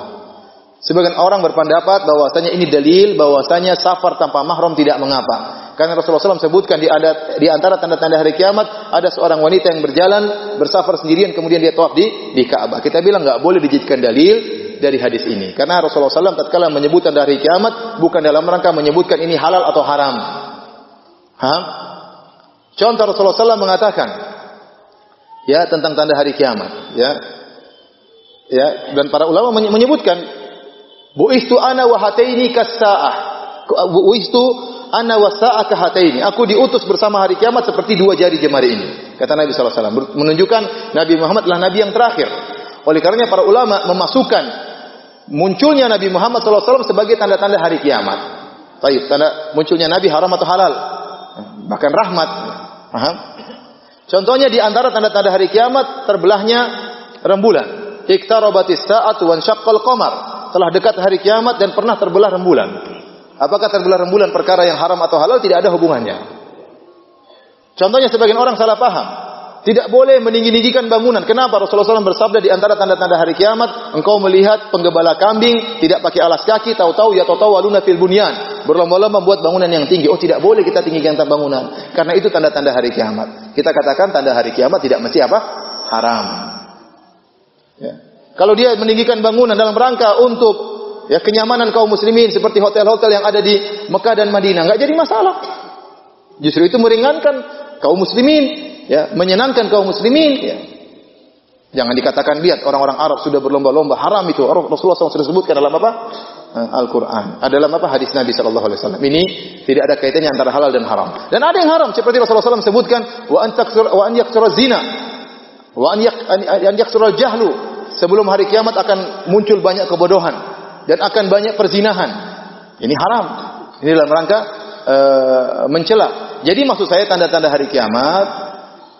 Sebagian orang berpendapat bahwasanya ini dalil bahwasanya safar tanpa mahram tidak mengapa. Karena Rasulullah SAW sebutkan di antara tanda-tanda hari kiamat ada seorang wanita yang berjalan bersafar sendirian kemudian dia tawaf di Ka'bah. Kita bilang enggak boleh dijadikan dalil dari hadis ini. Karena Rasulullah SAW tatkala menyebut tanda hari kiamat bukan dalam rangka menyebutkan ini halal atau haram. Contoh Rasulullah SAW mengatakan ya tentang tanda hari kiamat, ya, dan para ulama menyebutkan bu'istu ana wa hataini kas-sa'ah. Bu'istu ana wa sa'ah ka hataini. Aku diutus bersama hari kiamat seperti dua jari jemari ini. Kata Nabi sallallahu alaihi wasallam, menunjukkan Nabi Muhammad adalah nabi yang terakhir. Oleh karenanya para ulama memasukkan munculnya Nabi Muhammad sallallahu alaihi wasallam sebagai tanda-tanda hari kiamat. Baik, tanda munculnya Nabi haram atau halal? Bahkan rahmat. Contohnya di antara tanda-tanda hari kiamat terbelahnya rembulan. Iqtarabatis sa'atu wan syaqqal qamar. Telah dekat hari kiamat dan pernah terbelah rembulan. Apakah terbelah rembulan perkara yang haram atau halal? Tidak ada hubungannya. Contohnya sebagian orang salah paham. Tidak boleh meninggi-tinggikan bangunan. Kenapa? Rasulullah SAW bersabda di antara tanda-tanda hari kiamat, engkau melihat penggembala kambing tidak pakai alas kaki, tahu-tahu yatatawaluna fil bunyan, berlomba-lomba membuat bangunan yang tinggi. Oh, tidak boleh kita tinggikan bangunan. Karena itu tanda-tanda hari kiamat. Kita katakan tanda hari kiamat tidak mesti apa? Haram. Ya. Kalau dia meninggikan bangunan dalam rangka untuk ya kenyamanan kaum muslimin seperti hotel-hotel yang ada di Mekah dan Madinah, enggak jadi masalah. Justru itu meringankan kaum muslimin. Ya, menyenangkan kaum muslimin. Ya. Jangan dikatakan lihat orang-orang Arab sudah berlomba-lomba, haram itu. Rasulullah SAW sudah sebutkan dalam apa? Al-Quran. Dalam apa? Hadis Nabi Sallallahu Alaihi Wasallam. Ini tidak ada kaitannya antara halal dan haram. Dan ada yang haram seperti Rasulullah SAW sebutkan wa an yaksura zina, wa an yaksura jahlu. Sebelum hari kiamat akan muncul banyak kebodohan dan akan banyak perzinahan. Ini haram. Ini dalam rangka mencela. Jadi maksud saya tanda-tanda hari kiamat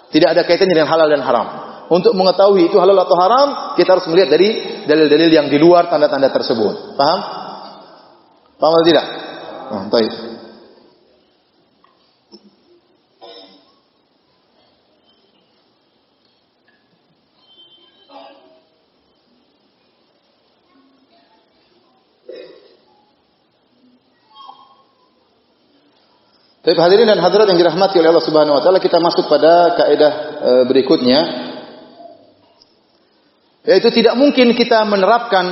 tidak ada kaitannya dengan halal dan haram. Untuk mengetahui itu halal atau haram, kita harus melihat dari dalil-dalil yang di luar tanda-tanda tersebut. Paham? Paham atau tidak? Baik. Tapi hadirin dan hadirat yang dirahmati oleh Allah Subhanahu wa taala, kita masuk pada kaidah berikutnya, yaitu tidak mungkin kita menerapkan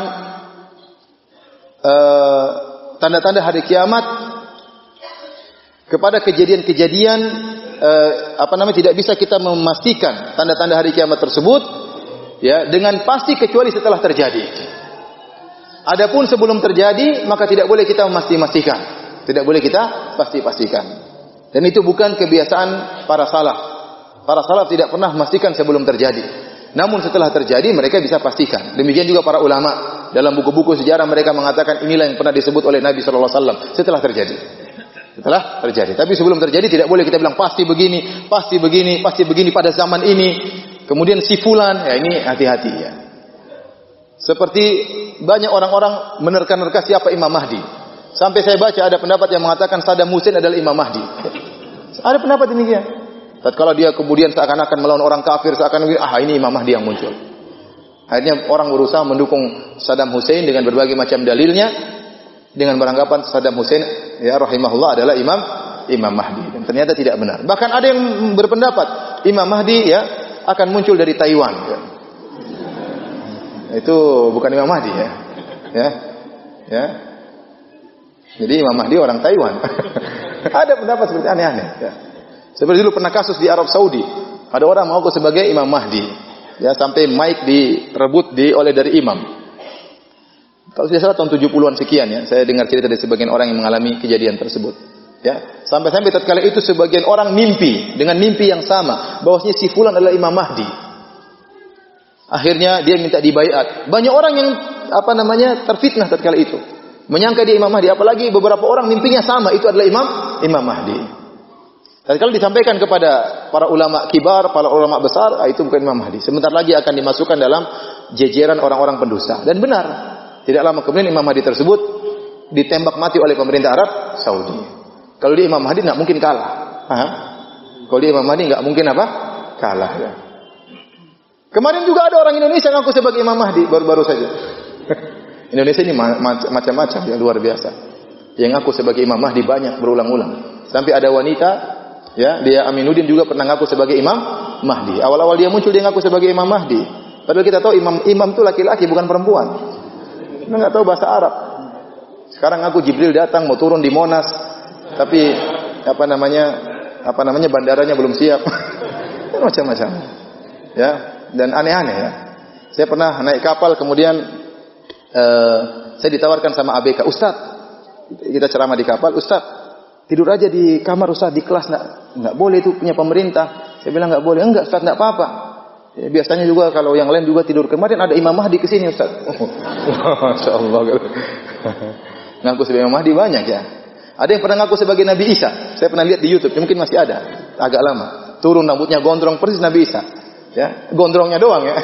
tanda-tanda hari kiamat kepada kejadian-kejadian tidak bisa kita memastikan tanda-tanda hari kiamat tersebut ya dengan pasti kecuali setelah terjadi. Adapun sebelum terjadi maka tidak boleh kita memastikan. Tidak boleh kita pastikan. Dan itu bukan kebiasaan para salaf. Para salaf tidak pernah memastikan sebelum terjadi. Namun setelah terjadi mereka bisa pastikan. Demikian juga para ulama dalam buku-buku sejarah mereka mengatakan inilah yang pernah disebut oleh Nabi sallallahu alaihi wasallam setelah terjadi. Setelah terjadi. Tapi sebelum terjadi tidak boleh kita bilang pasti begini pada zaman ini. Kemudian si fulan, ya ini hati-hati ya. Seperti banyak orang-orang menerka-nerka siapa Imam Mahdi. Sampai saya baca ada pendapat yang mengatakan Saddam Hussein adalah Imam Mahdi. Ada pendapat demikian. Tatkala dia kemudian seakan-akan melawan orang kafir, seakan-akan ini Imam Mahdi yang muncul. Akhirnya orang berusaha mendukung Saddam Hussein dengan berbagai macam dalilnya, dengan beranggapan Saddam Hussein ya rahimahullah adalah Imam Mahdi. Dan ternyata tidak benar. Bahkan ada yang berpendapat Imam Mahdi ya akan muncul dari Taiwan. Ya. Itu bukan Imam Mahdi ya. Ya. Jadi Imam Mahdi orang Taiwan. Ada pendapat seperti aneh-aneh. Ya. Seperti dulu pernah kasus di Arab Saudi. Ada orang mengaku sebagai Imam Mahdi. Ya, sampai mic direbut oleh dari imam. Kalau tidak salah tahun 70-an sekian ya. Saya dengar cerita dari sebagian orang yang mengalami kejadian tersebut. Ya, sampai-sampai tatkala itu sebagian orang mimpi dengan mimpi yang sama bahwasanya si fulan adalah Imam Mahdi. Akhirnya dia minta dibaiat. Banyak orang yang terfitnah tatkala itu. Menyangka dia Imam Mahdi, apalagi beberapa orang mimpinya sama, itu adalah Imam Mahdi. Dan kalau disampaikan kepada para ulama kibar, para ulama besar, itu bukan Imam Mahdi. Sebentar lagi akan dimasukkan dalam jejeran orang-orang pendusta. Dan benar, tidak lama kemudian Imam Mahdi tersebut ditembak mati oleh pemerintah Arab Saudi. Kalau dia Imam Mahdi, nggak mungkin kalah. Kalau dia Imam Mahdi, nggak mungkin kalah. Ya. Kemarin juga ada orang Indonesia yang ngaku sebagai Imam Mahdi, baru-baru saja. Indonesia ini macam-macam ya, luar biasa. Yang ngaku sebagai Imam Mahdi banyak berulang-ulang. Sampai ada wanita ya, dia Aminuddin juga pernah ngaku sebagai Imam Mahdi. Awal-awal dia muncul dia ngaku sebagai Imam Mahdi. Padahal kita tahu imam itu laki-laki bukan perempuan. Kita enggak tahu bahasa Arab. Sekarang ngaku Jibril datang mau turun di Monas, tapi bandaranya belum siap. Macam-macam. Ya, dan aneh-aneh ya. Saya pernah naik kapal kemudian saya ditawarkan sama ABK, Ustaz, kita ceramah di kapal, Ustaz, tidur aja di kamar Ustaz, di kelas nggak boleh itu punya pemerintah. Saya bilang nggak boleh, enggak Ustaz, nggak apa-apa. Ya, biasanya juga kalau yang lain juga tidur. Kemarin ada Imam Mahdi ke sini Ustaz. Masya Allah. Ngaku sebagai Imam Mahdi banyak ya. Ada yang pernah ngaku sebagai Nabi Isa. Saya pernah lihat di YouTube, mungkin masih ada, agak lama. Turun rambutnya gondrong persis Nabi Isa. Ya, gondrongnya doang ya.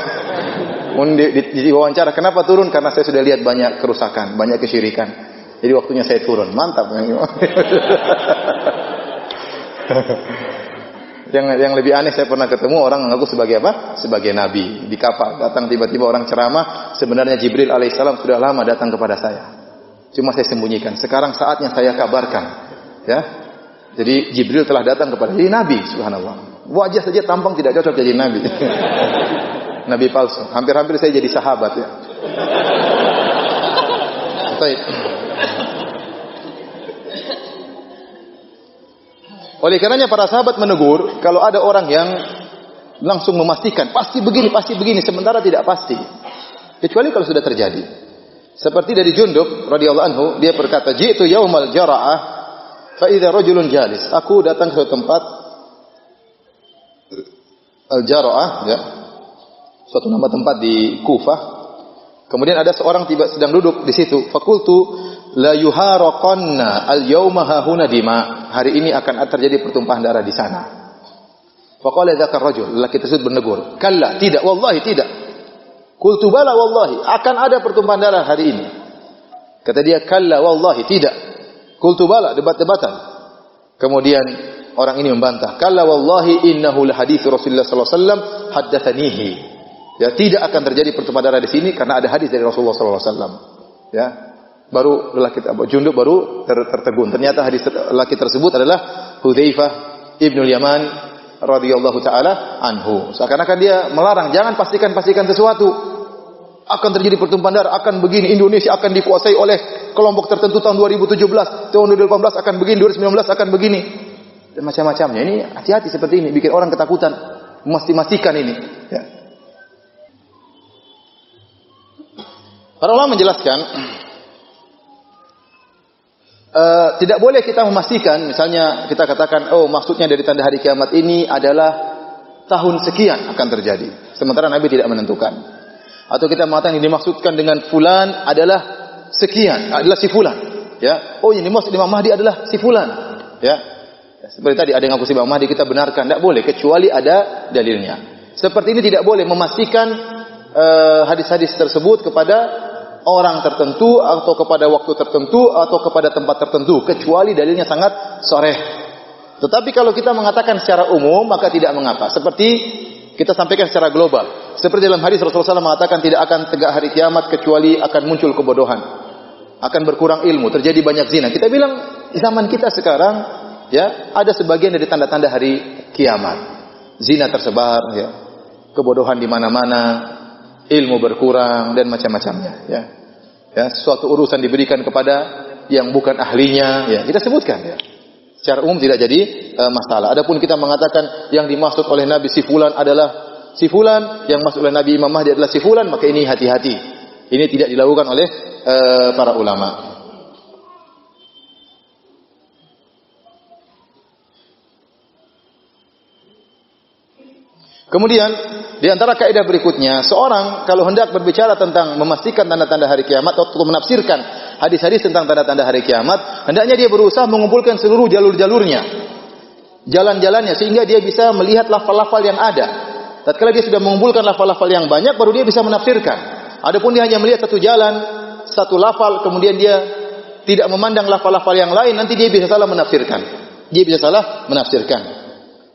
Di wawancara, kenapa turun? Karena saya sudah lihat banyak kerusakan, banyak kesyirikan. Jadi waktunya saya turun. Mantap. Yang lebih aneh saya pernah ketemu orang mengaku sebagai apa? Sebagai nabi di kapal. Datang tiba-tiba orang ceramah, sebenarnya Jibril alaihissalam sudah lama datang kepada saya. Cuma saya sembunyikan. Sekarang saatnya saya kabarkan. Ya. Jadi Jibril telah datang kepada jadi nabi, subhanallah. Wajah saja tampang tidak cocok jadi nabi. Nabi palsu. Hampir-hampir saya jadi sahabat ya. Baik. Oleh karenanya para sahabat menegur kalau ada orang yang langsung memastikan pasti begini, sementara tidak pasti. Kecuali kalau sudah terjadi. Seperti dari Jundub radhiyallahu anhu, dia berkata, "Ji'tu yaumal jara'ah fa idza rajulun jalis." Aku datang ke suatu tempat al-jara'ah ya. Suatu nama tempat di Kufah. Kemudian ada seorang tiba sedang duduk di situ. Fakultu la yuharaqanna al-yauma hahuna dima. Hari ini akan terjadi pertumpahan darah di sana. Faqala dzakar rajul, lelaki tersebut bernegur, "Kalla, tidak, wallahi tidak." Qultu bala wallahi, akan ada pertumpahan darah hari ini. Kata dia, "Kalla, wallahi tidak." Qultu bala, debat-debatan. Kemudian orang ini membantah, "Kalla wallahi innahu la hadits Rasulullah sallallahu alaihi wasallam haddatsanihi." Ya, tidak akan terjadi pertumpahan darah di sini karena ada hadis dari Rasulullah sallallahu alaihi wasallam. Ya. Baru lelaki Jundub baru tertegun. Ternyata hadis lelaki tersebut adalah Hudzaifah ibnul Yaman radhiyallahu taala anhu. Seakan-akan dia melarang, jangan pastikan sesuatu. Akan terjadi pertumpahan darah, akan begini, Indonesia akan dikuasai oleh kelompok tertentu tahun 2017, tahun 2018 akan begini, 2019 akan begini. Dan macam-macamnya. Ini hati-hati seperti ini, bikin orang ketakutan, memastikan ini. Ya. Para ulama menjelaskan, tidak boleh kita memastikan, misalnya kita katakan, oh maksudnya dari tanda hari kiamat ini adalah tahun sekian akan terjadi. Sementara Nabi tidak menentukan. Atau kita mengatakan yang dimaksudkan dengan fulan adalah sekian, adalah si fulan. Ya. Oh, yang dimaksud Imam Mahdi adalah si fulan. Ya. Seperti tadi ada yang ngaku si Imam Mahdi, kita benarkan. Tidak boleh, kecuali ada dalilnya. Seperti ini tidak boleh memastikan hadis-hadis tersebut kepada orang tertentu atau kepada waktu tertentu atau kepada tempat tertentu, kecuali dalilnya sangat sharih. Tetapi kalau kita mengatakan secara umum maka tidak mengapa. Seperti kita sampaikan secara global. Seperti dalam hadis Rasulullah SAW mengatakan tidak akan tegak hari kiamat kecuali akan muncul kebodohan, akan berkurang ilmu, terjadi banyak zina. Kita bilang zaman kita sekarang ya ada sebagian dari tanda-tanda hari kiamat. Zina tersebar, ya. Kebodohan di mana-mana, ilmu berkurang dan macam-macamnya, ya. Ya, suatu urusan diberikan kepada yang bukan ahlinya, ya. Kita sebutkan, ya. Secara umum tidak jadi masalah. Adapun kita mengatakan yang dimaksud oleh Nabi si fulan adalah si fulan, yang maksud oleh Nabi Imam Mahdi adalah si fulan, maka ini hati-hati. Ini tidak dilakukan oleh para ulama. Kemudian di antara kaidah berikutnya, seorang kalau hendak berbicara tentang memastikan tanda-tanda hari kiamat atau menafsirkan hadis-hadis tentang tanda-tanda hari kiamat, hendaknya dia berusaha mengumpulkan seluruh jalur-jalurnya, jalan-jalannya, sehingga dia bisa melihat lafal-lafal yang ada. Tatkala dia sudah mengumpulkan lafal-lafal yang banyak, baru dia bisa menafsirkan. Adapun dia hanya melihat satu jalan, satu lafal, kemudian dia tidak memandang lafal-lafal yang lain, nanti dia bisa salah menafsirkan. Dia bisa salah menafsirkan.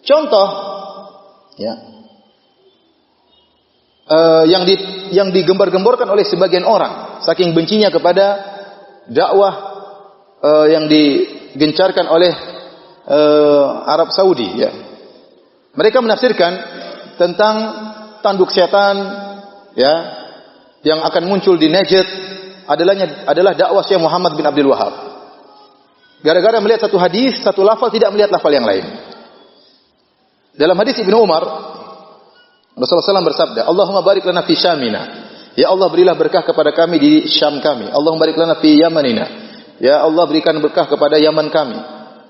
Contoh, ya. Yang digembar-gemborkan oleh sebagian orang saking bencinya kepada dakwah yang digencarkan oleh Arab Saudi, ya. Mereka menafsirkan tentang tanduk setan, ya, yang akan muncul di Najd adalah dakwah Syekh Muhammad bin Abdul Wahab. Gara-gara melihat satu hadis, satu lafal, tidak melihat lafal yang lain. Dalam hadis Ibnu Umar, Rasulullah SAW bersabda, Allahumma barik lana fi syamina. Ya Allah, berilah berkah kepada kami di Syam kami. Allahumma barik lana fi yamanina. Ya Allah, berikan berkah kepada Yaman kami.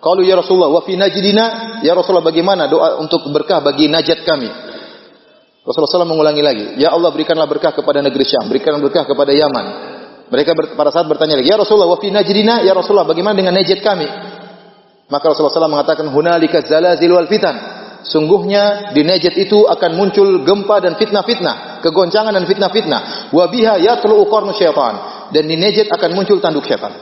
Qalu ya Rasulullah wa fi najdina. Ya Rasulullah, bagaimana doa untuk berkah bagi Najd kami? Rasulullah SAW mengulangi lagi, ya Allah, berikanlah berkah kepada negeri Syam, berikanlah berkah kepada Yaman. Mereka pada saat bertanya lagi, ya Rasulullah wa fi najdina. Ya Rasulullah, bagaimana dengan Najd kami? Maka Rasulullah SAW mengatakan, hunalika zalazil wal fitan. Sungguhnya di Najd itu akan muncul gempa dan fitnah-fitnah, kegoncangan dan fitnah-fitnah. Wa biha yatlu'u qarnu syaitan. Dan di Najd akan muncul tanduk syaitan.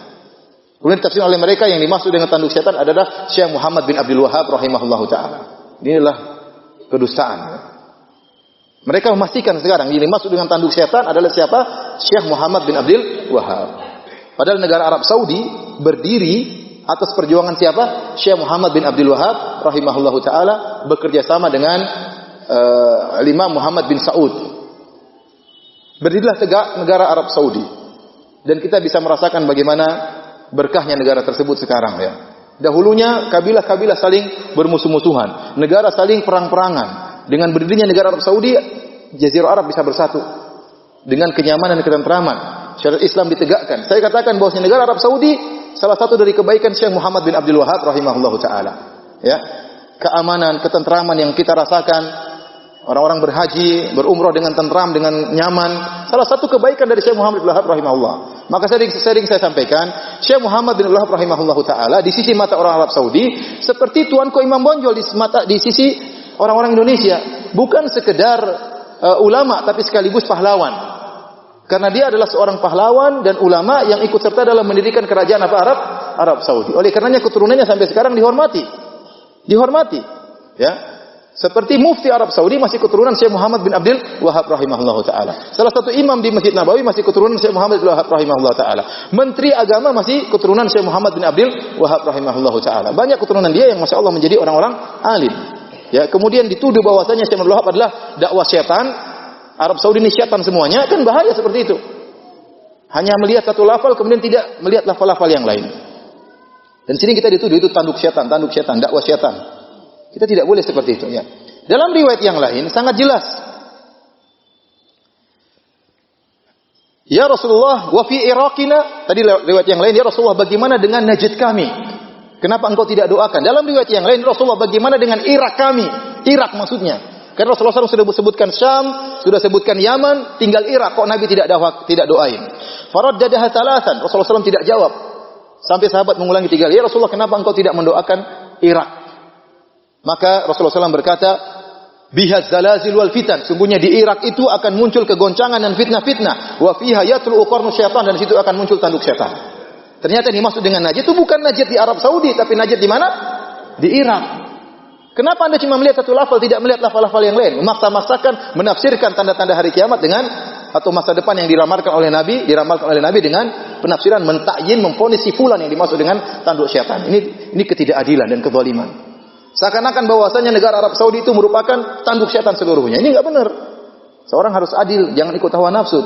Kemudian ditafsir oleh mereka yang dimaksud dengan tanduk syaitan adalah Syekh Muhammad bin Abdul Wahab rahimahullahu taala. Inilah kedustaan. Mereka memastikan sekarang yang dimaksud dengan tanduk syaitan adalah siapa? Syekh Muhammad bin Abdul Wahab. Padahal negara Arab Saudi berdiri atas perjuangan siapa? Syekh Muhammad bin Abdul Wahab rahimahullahu taala bekerja sama dengan Imam Muhammad bin Saud. Berdirilah tegak negara Arab Saudi. Dan kita bisa merasakan bagaimana berkahnya negara tersebut sekarang, ya. Dahulunya kabilah-kabilah saling bermusuh-musuhan, negara saling perang-perangan. Dengan berdirinya negara Arab Saudi, Jazirah Arab bisa bersatu dengan kenyamanan dan ketentraman. Syariat Islam ditegakkan. Saya katakan bahwa negara Arab Saudi salah satu dari kebaikan Syekh Muhammad bin Abdul Wahab rahimahullahu taala. Ya. Keamanan, ketentraman yang kita rasakan, orang-orang berhaji, berumrah dengan tentram, dengan nyaman, salah satu kebaikan dari Syekh Muhammad bin Abdul Wahab rahimahullah. Maka sering saya sampaikan, Syekh Muhammad bin Abdul Wahab rahimahullahu taala di sisi mata orang Arab Saudi seperti tuanku Imam Bonjol di sisi orang-orang Indonesia, bukan sekedar ulama tapi sekaligus pahlawan. Karena dia adalah seorang pahlawan dan ulama yang ikut serta dalam mendirikan kerajaan Arab Saudi. Oleh karenanya keturunannya sampai sekarang dihormati. Ya. Seperti mufti Arab Saudi masih keturunan Syekh Muhammad bin Abdul Wahab rahimahullahu taala. Salah satu imam di Masjid Nabawi masih keturunan Syekh Muhammad bin Wahab rahimahullahu taala. Menteri agama masih keturunan Syekh Muhammad bin Abdul Wahab rahimahullahu taala. Banyak keturunan dia yang masya Allah menjadi orang-orang alim. Ya, kemudian dituduh bahwasanya Syekh Abdul Wahab adalah dakwah syaitan. Arab Saudi ini syaitan semuanya, kan bahaya seperti itu. Hanya melihat satu lafal kemudian tidak melihat lafal-lafal yang lain. Dan sini kita dituduh itu tanduk syaitan, dakwah syaitan. Kita tidak boleh seperti itu, ya. Dalam riwayat yang lain sangat jelas. Ya Rasulullah, wa fi Iraqina, tadi riwayat yang lain, ya Rasulullah, bagaimana dengan Najd kami? Kenapa engkau tidak doakan? Dalam riwayat yang lain, Rasulullah, bagaimana dengan Irak kami? Irak maksudnya. Karena Rasulullah SAW sudah sebutkan Syam, sudah sebutkan Yaman, tinggal Irak. Kok Nabi tidak doain? Faraddadaha thalathan. Rasulullah SAW tidak jawab. Sampai sahabat mengulangi 3 kali. Ya Rasulullah, kenapa engkau tidak mendoakan Irak? Maka Rasulullah SAW berkata, bihaz zalazil wal fitan. Sungguhnya di Irak itu akan muncul kegoncangan dan fitnah-fitnah. Wa fiha yatlu'u qarnu syaitan, dan di situ akan muncul tanduk syaitan. Ternyata yang dimaksud dengan Najd itu bukan Najd di Arab Saudi, tapi Najd di mana? Di Irak. Kenapa Anda cuma melihat satu lafal, tidak melihat lafal-lafal yang lain? Memaksa-maksakan menafsirkan tanda-tanda hari kiamat dengan atau masa depan yang diramalkan oleh Nabi dengan penafsiran mentakyin, memvonis si fulan yang dimaksud dengan tanduk syaitan. Ini ketidakadilan dan kezaliman. Seakan-akan bahwasanya negara Arab Saudi itu merupakan tanduk syaitan seluruhnya. Ini enggak benar. Seorang harus adil, jangan ikut hawa nafsu.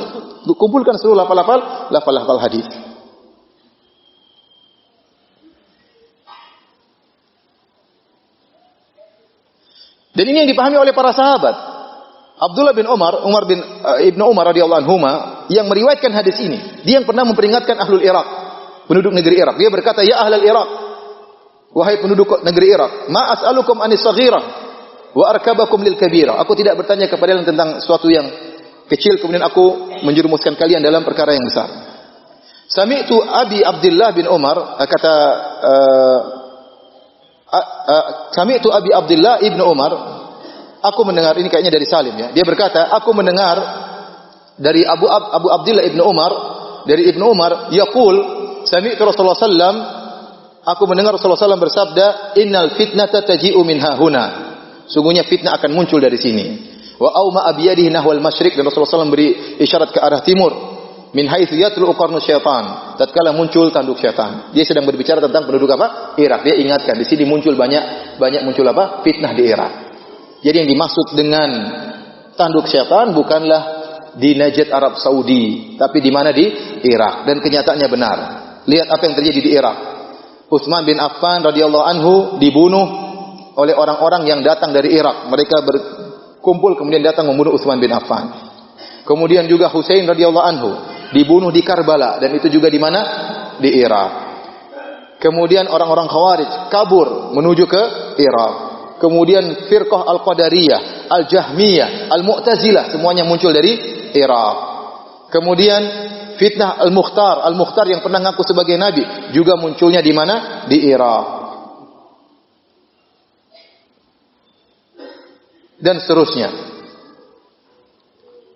Kumpulkan seluruh lafal-lafal hadis. Dan ini yang dipahami oleh para sahabat. Abdullah bin Ibnu Umar radhiyallahu anhuma yang meriwayatkan hadis ini. Dia yang pernah memperingatkan ahlul Irak, penduduk negeri Irak. Dia berkata, ya ahlul Irak, wahai penduduk negeri Irak, ma as'alukum anis saghirah wa arkabakum lil kabirah. Aku tidak bertanya kepada kalian tentang sesuatu yang kecil kemudian aku menjerumuskan kalian dalam perkara yang besar. Sami'tu Abi Abdullah bin Umar Sami'tu Abi Abdullah ibnu Umar, aku mendengar, ini kayaknya dari Salim ya. Dia berkata, aku mendengar dari Abu Abdullah ibnu Umar, dari Ibnu Umar, yaqul, sami'tu Rasulullah sallam, aku mendengar Rasulullah sallam bersabda, innal fitnata taji'u min hahuna. Sungguhnya fitnah akan muncul dari sini. Wa auma abiyadihi nahwal masyriq, dan Rasulullah sallam beri isyarat ke arah timur. Min haitsu yatlu qarnu syaitan, tatkala muncul tanduk syaitan. Dia sedang berbicara tentang penduduk apa? Irak. Dia ingatkan di sini muncul banyak muncul apa? Fitnah di Irak. Jadi yang dimaksud dengan tanduk syaitan bukanlah di Najd Arab Saudi, tapi di mana? Di Irak. Dan kenyataannya benar. Lihat apa yang terjadi di Irak. Utsman bin Affan radhiyallahu anhu dibunuh oleh orang-orang yang datang dari Irak. Mereka berkumpul kemudian datang membunuh Utsman bin Affan. Kemudian juga Husain radhiyallahu anhu dibunuh di Karbala, dan itu juga di mana? Di Irak. Kemudian orang-orang Khawarij kabur menuju ke Irak. Kemudian Firqah Al-Qadariyah, Al-Jahmiyah, Al-Mu'tazilah, semuanya muncul dari Irak. Kemudian fitnah Al-Mukhtar yang pernah ngaku sebagai nabi juga munculnya di mana? Di Irak. Dan seterusnya.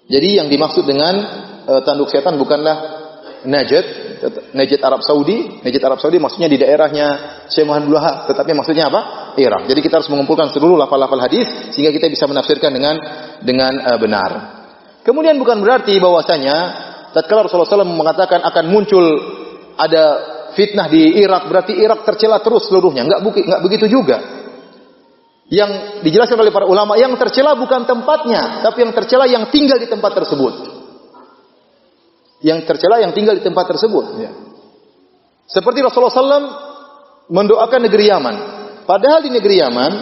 Jadi yang dimaksud dengan tanduk setan bukanlah Najd Arab Saudi. Najd Arab Saudi maksudnya di daerahnya Syekh Muhammad bin Wahab, tetapi maksudnya apa? Irak. Jadi kita harus mengumpulkan seluruh lafal-lafal hadis sehingga kita bisa menafsirkan dengan benar. Kemudian bukan berarti bahwasanya tatkala Rasulullah SAW mengatakan akan muncul ada fitnah di Irak berarti Irak tercela terus seluruhnya. Enggak begitu juga. Yang dijelaskan oleh para ulama, yang tercela bukan tempatnya, tapi yang tercela yang tinggal di tempat tersebut. Yang tercela yang tinggal di tempat tersebut. Ya. Seperti Rasulullah SAW mendoakan negeri Yaman. Padahal di negeri Yaman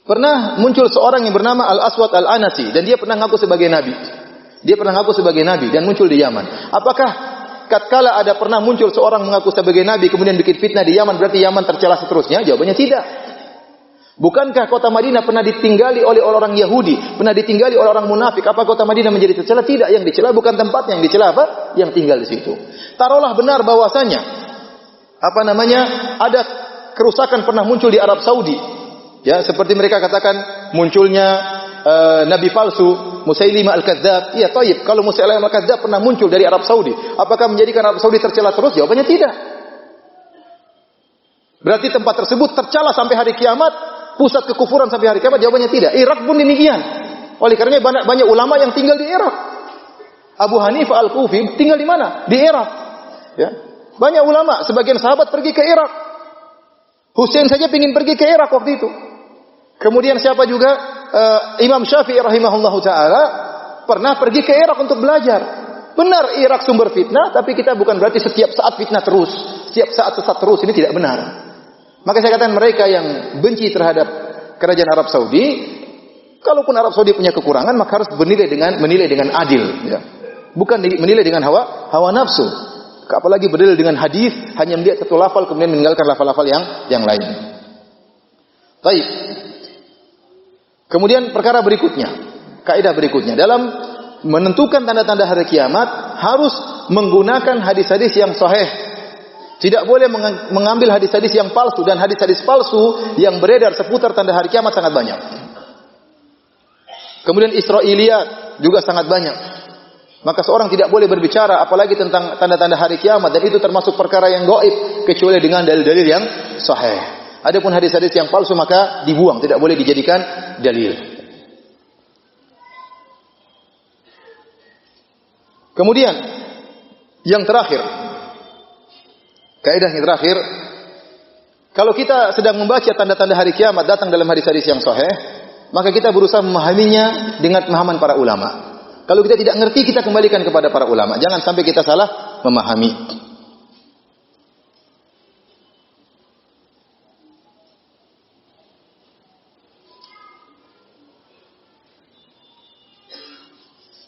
pernah muncul seorang yang bernama Al-Aswad Al-Anasi, dan dia pernah ngaku sebagai nabi. Dia pernah ngaku sebagai nabi dan muncul di Yaman. Apakah tatkala ada pernah muncul seorang mengaku sebagai nabi kemudian bikin fitnah di Yaman berarti Yaman tercela seterusnya? Jawabannya tidak. Bukankah kota Madinah pernah ditinggali oleh orang Yahudi, pernah ditinggali oleh orang munafik? Apa kota Madinah menjadi tercela? Tidak, yang dicela bukan tempatnya, yang dicela apa? Yang tinggal di situ. Taruhlah benar bahwasanya ada kerusakan pernah muncul di Arab Saudi. Ya, seperti mereka katakan munculnya nabi palsu Musailimah Al-Kadzdzab. Iya, thayyib. Kalau Musailimah Al-Kadzdzab pernah muncul dari Arab Saudi, apakah menjadikan Arab Saudi tercela terus? Jawabannya tidak. Berarti tempat tersebut tercela sampai hari kiamat. pusat kekufuran sampai hari kiamat? Jawabannya tidak. Irak pun demikian. Oleh karenanya banyak ulama yang tinggal di Irak. Abu Hanifah Al-Kufi tinggal di mana? Di Irak. Ya. Banyak ulama, sebagian sahabat pergi ke Irak. Husain saja ingin pergi ke Irak waktu itu. Kemudian siapa juga? Imam Syafi'i rahimahullahu taala pernah pergi ke Irak untuk belajar. Benar Irak sumber fitnah, tapi kita bukan berarti setiap saat fitnah terus, setiap saat sesat terus, ini tidak benar. Maka saya katakan mereka yang benci terhadap kerajaan Arab Saudi, kalaupun Arab Saudi punya kekurangan, maka harus menilai dengan adil, ya. Bukan menilai dengan hawa nafsu. Apalagi berdalil dengan hadis, hanya melihat satu lafal kemudian meninggalkan lafal-lafal yang lain. Baik. Kemudian perkara berikutnya, kaidah berikutnya dalam menentukan tanda-tanda hari kiamat harus menggunakan hadis-hadis yang sahih. Tidak boleh mengambil hadis-hadis yang palsu, dan hadis-hadis palsu yang beredar seputar tanda hari kiamat sangat banyak. Kemudian Israiliyat juga sangat banyak. Maka seorang tidak boleh berbicara apalagi tentang tanda-tanda hari kiamat, dan itu termasuk perkara yang gaib kecuali dengan dalil-dalil yang sahih. Adapun hadis-hadis yang palsu maka dibuang, tidak boleh dijadikan dalil. Kemudian yang terakhir, kaidah yang terakhir, kalau kita sedang membaca tanda-tanda hari kiamat datang dalam hadis-hadis yang sahih, maka kita berusaha memahaminya dengan pemahaman para ulama. Kalau kita tidak ngerti, kita kembalikan kepada para ulama. Jangan sampai kita salah memahami.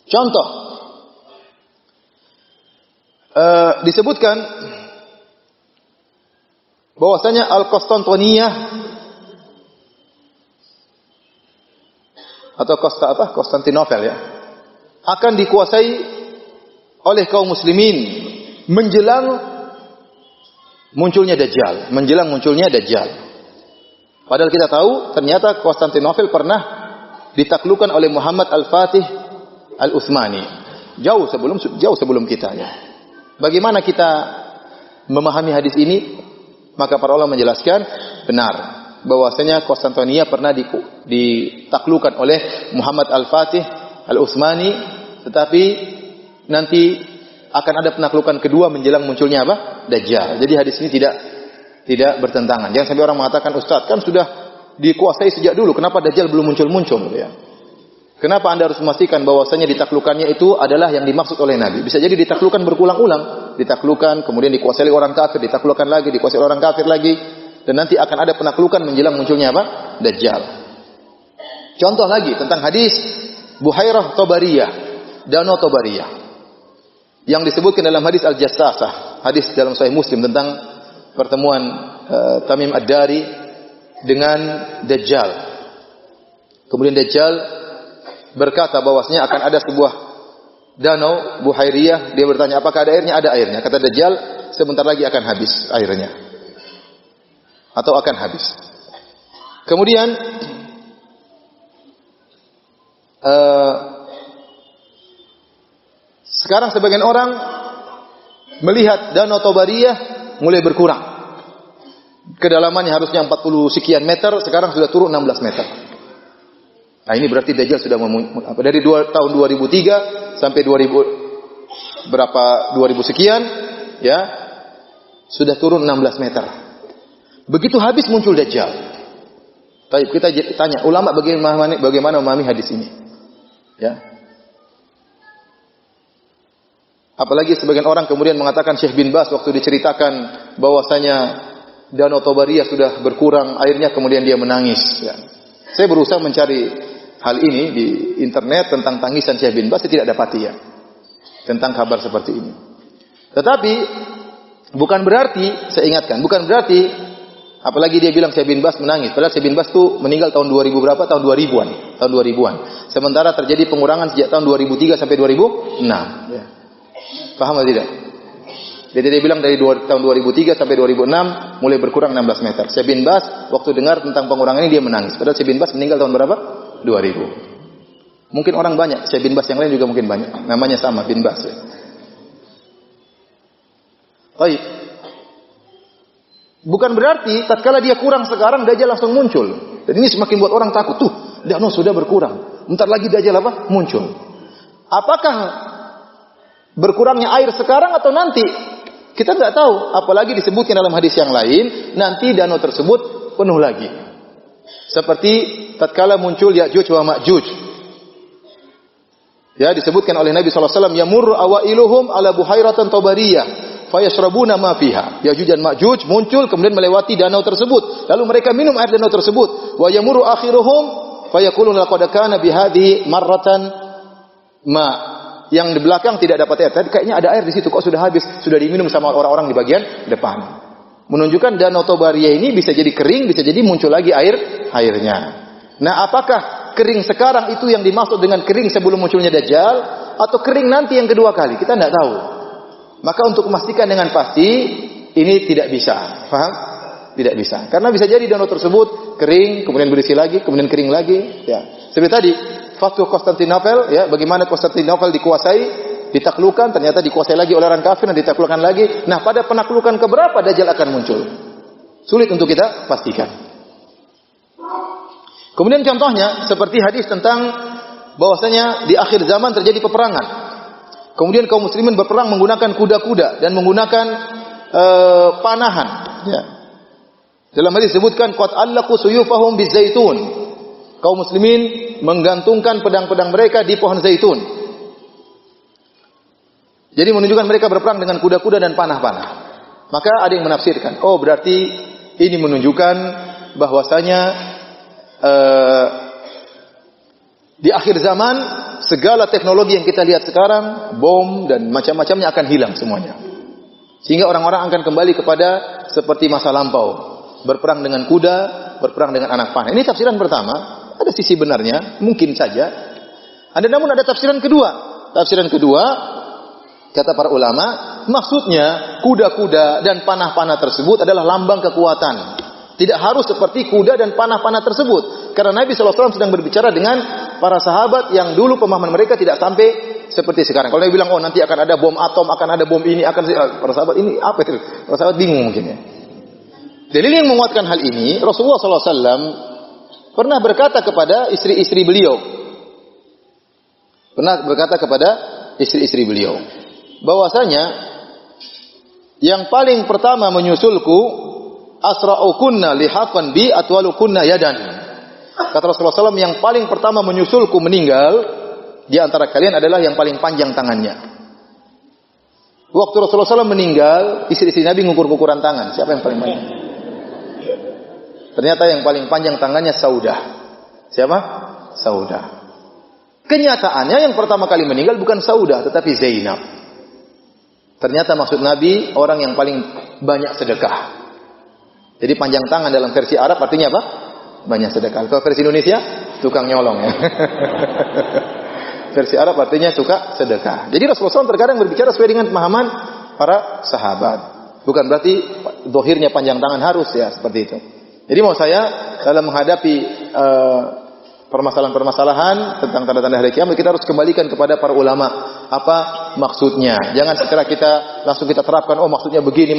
Contoh, disebutkan bahwasanya Al-Konstantiniyah atau Konstantinopel ya, akan dikuasai oleh kaum muslimin menjelang munculnya Dajjal. Padahal kita tahu ternyata Konstantinopel pernah ditaklukkan oleh Muhammad Al-Fatih Al-Utsmani jauh sebelum kita ya. Bagaimana kita memahami hadis ini? Maka para ulama menjelaskan benar bahwasanya Konstantinia pernah ditaklukkan oleh Muhammad Al-Fatih Al-Utsmani, tetapi nanti akan ada penaklukan kedua menjelang munculnya apa? Dajjal. Jadi hadis ini tidak bertentangan. Jangan sampai orang mengatakan, Ustaz, kan sudah dikuasai sejak dulu, kenapa Dajjal belum muncul-muncul ya? Kenapa Anda harus memastikan bahwasanya ditaklukannya itu adalah yang dimaksud oleh Nabi? Bisa jadi ditaklukan berulang-ulang, ditaklukan kemudian dikuasai oleh orang kafir, ditaklukan lagi, dikuasai oleh orang kafir lagi, dan nanti akan ada penaklukan menjelang munculnya apa? Dajjal. Contoh lagi tentang hadis Buhairah Tabariyah, Danau Tabariyah, yang disebutkan dalam hadis Al-Jassasah, hadis dalam Sahih Muslim tentang pertemuan Tamim Ad-Dari dengan Dajjal. Kemudian Dajjal berkata bahwasanya akan ada sebuah danau Buhairiyah. Dia bertanya, apakah ada airnya? Ada airnya. Kata Dajjal, sebentar lagi akan habis airnya, atau akan habis. Kemudian sekarang sebagian orang melihat danau Tabariyah mulai berkurang. Kedalamannya harusnya 40 sekian meter, sekarang sudah turun 16 meter. Nah, ini berarti Dajjal sudah dari tahun 2003 sampai 2000 sekian ya, sudah turun 16 meter. Begitu habis muncul Dajjal. Baik, kita tanya ulama bagaimana memahami hadis ini. Ya. Apalagi sebagian orang kemudian mengatakan Syekh bin Baz waktu diceritakan bahwasanya Danau Tabariyah sudah berkurang airnya, kemudian dia menangis ya. Saya berusaha mencari hal ini di internet tentang tangisan Syekh bin Baz, saya tidak dapati ya tentang kabar seperti ini. Tetapi bukan berarti, saya ingatkan, bukan berarti apalagi dia bilang Syekh bin Baz menangis, padahal Syekh bin Baz itu meninggal tahun 2000 berapa? Tahun 2000-an. Sementara terjadi pengurangan sejak tahun 2003 sampai 2006 ya. Paham atau tidak? Jadi dia bilang dari tahun 2003 sampai 2006 mulai berkurang 16 meter. Syekh bin Baz waktu dengar tentang pengurangan ini dia menangis. Padahal Syekh bin Baz meninggal tahun berapa? 2000. Mungkin orang banyak, Syekh bin Baz yang lain juga mungkin banyak. Namanya sama, bin Baz. Ya. Baik. Bukan berarti tatkala dia kurang sekarang Dajjal langsung muncul. Dan ini semakin buat orang takut. Tuh, danau sudah berkurang. Bentar lagi Dajjal apa? Muncul. Apakah berkurangnya air sekarang atau nanti? Kita nggak tahu. Apalagi disebutkan dalam hadis yang lain, nanti danau tersebut penuh lagi. Seperti tatkala muncul Ya'juj wa Ma'juj. Ya, disebutkan oleh Nabi SAW, yamurru awailuhum ala buhairatan tabariyah fayashrabuna ma fiha. Ya'juj dan Ma'juj muncul kemudian melewati danau tersebut, lalu mereka minum air danau tersebut. Wa yamurru akhiruhum fayaquluna laqad kana bihadhihi marratan ma. Yang di belakang tidak dapat air. Tadi kayaknya ada air di situ, kok sudah habis, sudah diminum sama orang-orang di bagian depan. Menunjukkan danau Tabariyah ini bisa jadi kering, bisa jadi muncul lagi airnya. Nah, apakah kering sekarang itu yang dimaksud dengan kering sebelum munculnya Dajjal, atau kering nanti yang kedua kali? Kita tidak tahu. Maka untuk memastikan dengan pasti, ini tidak bisa. Paham? Tidak bisa. Karena bisa jadi danau tersebut kering, kemudian berisi lagi, kemudian kering lagi. Ya. Seperti tadi, Fathu Konstantinopel, ya, bagaimana Konstantinopel dikuasai, ditaklukkan, ternyata dikuasai lagi oleh orang kafir dan ditaklukkan lagi. Nah, pada penaklukan keberapa Dajjal akan muncul? Sulit untuk kita pastikan. Kemudian contohnya seperti hadis tentang bahwasanya di akhir zaman terjadi peperangan. Kemudian kaum muslimin berperang menggunakan kuda-kuda dan menggunakan panahan. Ya. Dalam hadis disebutkan qad allaqu suyufahum bizaitun. Kaum muslimin menggantungkan pedang-pedang mereka di pohon zaitun. Jadi menunjukkan mereka berperang dengan kuda-kuda dan panah-panah. Maka ada yang menafsirkan, oh berarti ini menunjukkan bahwasanya di akhir zaman segala teknologi yang kita lihat sekarang, bom dan macam-macamnya akan hilang semuanya. Sehingga orang-orang akan kembali kepada seperti masa lampau, berperang dengan kuda, berperang dengan anak panah. Ini tafsiran pertama. Ada sisi benarnya, mungkin saja. Namun ada tafsiran kedua. Tafsiran kedua, kata para ulama, maksudnya kuda-kuda dan panah-panah tersebut adalah lambang kekuatan. Tidak harus seperti kuda dan panah-panah tersebut. Karena Nabi SAW sedang berbicara dengan para sahabat yang dulu pemahaman mereka tidak sampai seperti sekarang. Kalau Nabi bilang, oh nanti akan ada bom atom, akan ada bom ini, para sahabat ini apa itu? Para sahabat bingung mungkin ya. Dalil yang menguatkan hal ini, Rasulullah SAW pernah berkata kepada istri-istri beliau. Bahwasanya yang paling pertama menyusulku asra'ukunna lihafan bi atwalukunna yadan. Kata Rasulullah SAW, yang paling pertama menyusulku meninggal di antara kalian adalah yang paling panjang tangannya. Waktu Rasulullah SAW meninggal, istri-istri Nabi ngukur-ngukuran tangan. Siapa yang paling panjang? Ternyata yang paling panjang tangannya Saudah. Siapa? Saudah. Kenyataannya yang pertama kali meninggal bukan Saudah, tetapi Zainab. Ternyata maksud Nabi orang yang paling banyak sedekah. Jadi panjang tangan dalam versi Arab artinya apa? Banyak sedekah. Kalau versi Indonesia, tukang nyolong ya. Versi Arab artinya suka sedekah. Jadi Rasulullah SAW terkadang berbicara sesuai dengan pemahaman para sahabat. Bukan berarti dohirnya panjang tangan harus ya, seperti itu. Jadi mau saya dalam menghadapi permasalahan-permasalahan tentang tanda-tanda hari kiamat, kita harus kembalikan kepada para ulama apa maksudnya. Jangan segera kita langsung kita terapkan, oh maksudnya begini,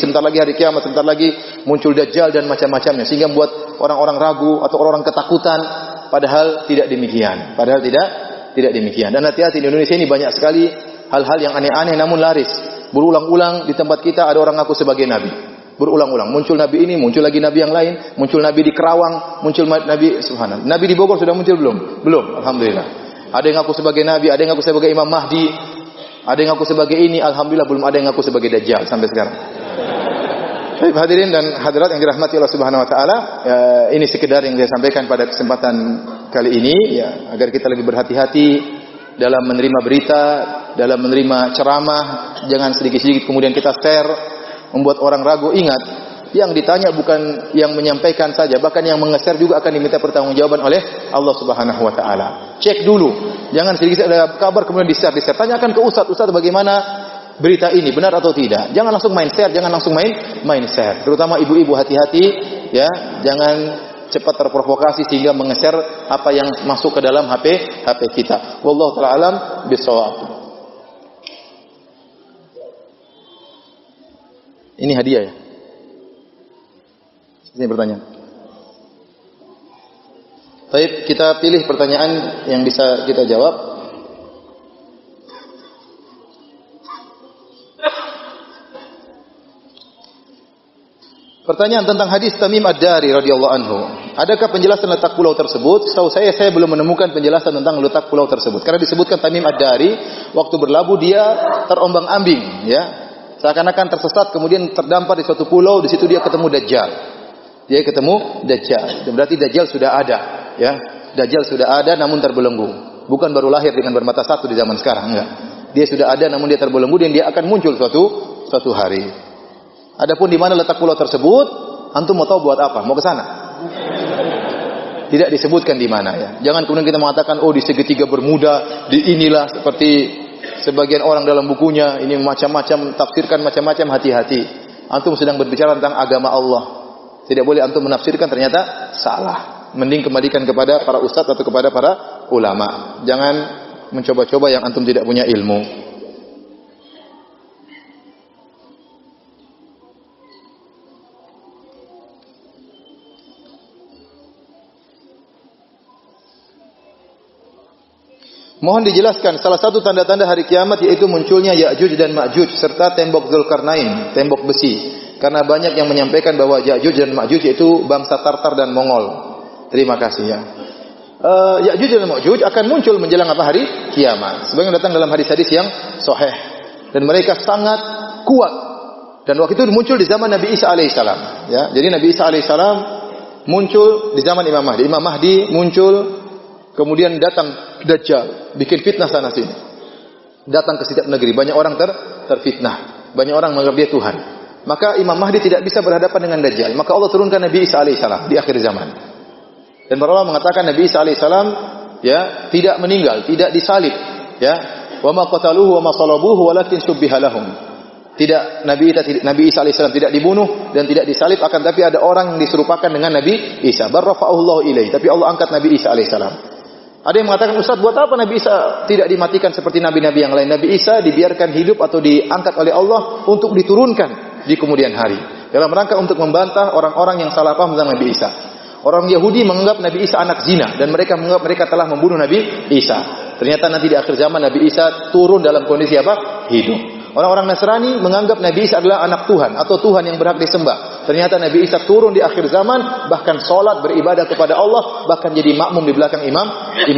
sebentar lagi hari kiamat, sebentar lagi muncul Dajjal dan macam-macamnya, sehingga membuat orang-orang ragu atau orang ketakutan, padahal tidak demikian. Tidak demikian. Dan hati-hati, di Indonesia ini banyak sekali hal-hal yang aneh-aneh namun laris. Berulang-ulang di tempat kita ada orang ngaku sebagai nabi. Berulang-ulang muncul nabi ini, muncul lagi nabi yang lain, muncul nabi di Kerawang, muncul nabi subhanallah. Nabi di Bogor sudah muncul belum? Belum, alhamdulillah. Ada yang ngaku sebagai nabi, ada yang ngaku sebagai Imam Mahdi, ada yang ngaku sebagai ini, alhamdulillah belum ada yang ngaku sebagai Dajjal sampai sekarang. Baik hadirin dan hadirat yang dirahmati Allah Subhanahu wa taala, ini sekedar yang saya sampaikan pada kesempatan kali ini ya, agar kita lebih berhati-hati dalam menerima berita, dalam menerima ceramah, jangan sedikit-sedikit kemudian kita share membuat orang ragu. Ingat, yang ditanya bukan yang menyampaikan saja, bahkan yang mengeser juga akan diminta pertanggungjawaban oleh Allah Subhanahu wa taala. Cek dulu. Jangan sedikit ada kabar kemudian di-share. Tanyakan ke ustaz bagaimana berita ini, benar atau tidak. Jangan langsung main share, jangan langsung main share. Terutama ibu-ibu hati-hati ya, jangan cepat terprovokasi sehingga mengeser apa yang masuk ke dalam HP kita. Wallahu taala alam bisawab. Ini hadiah ya? Ini pertanyaan. Baik, kita pilih pertanyaan yang bisa kita jawab. Pertanyaan tentang hadis Tamim Ad-Dari radhiyallahu anhu. Adakah penjelasan letak pulau tersebut? Setahu saya belum menemukan penjelasan tentang letak pulau tersebut. Karena disebutkan Tamim Ad-Dari waktu berlabuh dia terombang-ambing, ya. Seakan-akan tersesat, kemudian terdampar di suatu pulau, di situ dia ketemu Dajjal. Dia ketemu Dajjal. Berarti Dajjal sudah ada, ya. Dajjal sudah ada namun terbelenggu. Bukan baru lahir dengan bermata satu di zaman sekarang, enggak. Dia sudah ada namun dia terbelenggu dan dia akan muncul suatu hari. Adapun di mana letak pulau tersebut, antum mau tahu buat apa? Mau ke sana? Tidak disebutkan di mana, ya. Jangan kemudian kita mengatakan di segitiga Bermuda, di inilah, seperti sebagian orang dalam bukunya ini macam-macam tafsirkan macam-macam. Hati-hati. Antum sedang berbicara tentang agama Allah. Tidak boleh antum menafsirkan ternyata salah. Mending kembalikan kepada para ustadz atau kepada para ulama. Jangan mencoba-coba yang antum tidak punya ilmu. Mohon dijelaskan salah satu tanda-tanda hari kiamat yaitu munculnya Ya'juj dan Ma'juj serta tembok Dzulkarnain, tembok besi. Karena banyak yang menyampaikan bahwa Ya'juj dan Ma'juj itu bangsa Tartar dan Mongol. Terima kasih, ya. Ya'juj dan Ma'juj akan muncul menjelang hari kiamat. Sebagaimana datang dalam hadis-hadis yang sahih. Dan mereka sangat kuat. Dan waktu itu muncul di zaman Nabi Isa alaihissalam. Ya, jadi Nabi Isa alaihissalam muncul di zaman Imam Mahdi. Imam Mahdi muncul. Kemudian datang Dajjal, bikin fitnah sana sini. Datang ke setiap negeri, banyak orang terfitnah, banyak orang menganggap dia Tuhan. Maka Imam Mahdi tidak bisa berhadapan dengan Dajjal. Maka Allah turunkan Nabi Isa alaihissalam di akhir zaman. Dan para ulama mengatakan Nabi Isa alaihissalam, ya, tidak meninggal, tidak disalib, ya. Wa ma qataluhu wa ma salabuhu walakin syubbiha lahum. Tidak, Nabi Isa alaihissalam tidak dibunuh dan tidak disalib, akan tapi ada orang yang diserupakan dengan Nabi Isa. Barrafa'ahu Allah ilaihi, tapi Allah angkat Nabi Isa alaihissalam. Ada yang mengatakan, Ustaz, buat apa Nabi Isa tidak dimatikan seperti nabi-nabi yang lain? Nabi Isa dibiarkan hidup atau diangkat oleh Allah untuk diturunkan di kemudian hari. Dalam rangka untuk membantah orang-orang yang salah paham tentang Nabi Isa. Orang Yahudi menganggap Nabi Isa anak zina dan mereka menganggap mereka telah membunuh Nabi Isa. Ternyata nanti di akhir zaman Nabi Isa turun dalam kondisi apa? Hidup. Orang-orang Nasrani menganggap Nabi Isa adalah anak Tuhan atau Tuhan yang berhak disembah. Ternyata Nabi Isa turun di akhir zaman, bahkan sholat, beribadah kepada Allah, bahkan jadi makmum di belakang Imam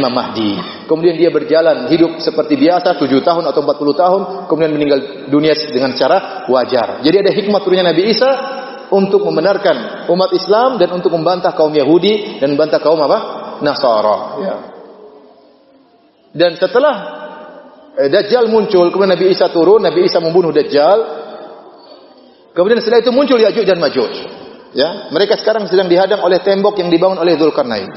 Mahdi. Kemudian dia berjalan hidup seperti biasa 7 tahun atau 40 tahun, kemudian meninggal dunia dengan cara wajar. Jadi ada hikmah turunnya Nabi Isa untuk membenarkan umat Islam dan untuk membantah kaum Yahudi dan membantah kaum Nasara. Ya. Dan setelah Dajjal muncul, kemudian Nabi Isa turun, Nabi Isa membunuh Dajjal. Kemudian setelah itu muncul Ya'juj dan Ma'juj. Ya, mereka sekarang sedang dihadang oleh tembok yang dibangun oleh Dzulkarnain.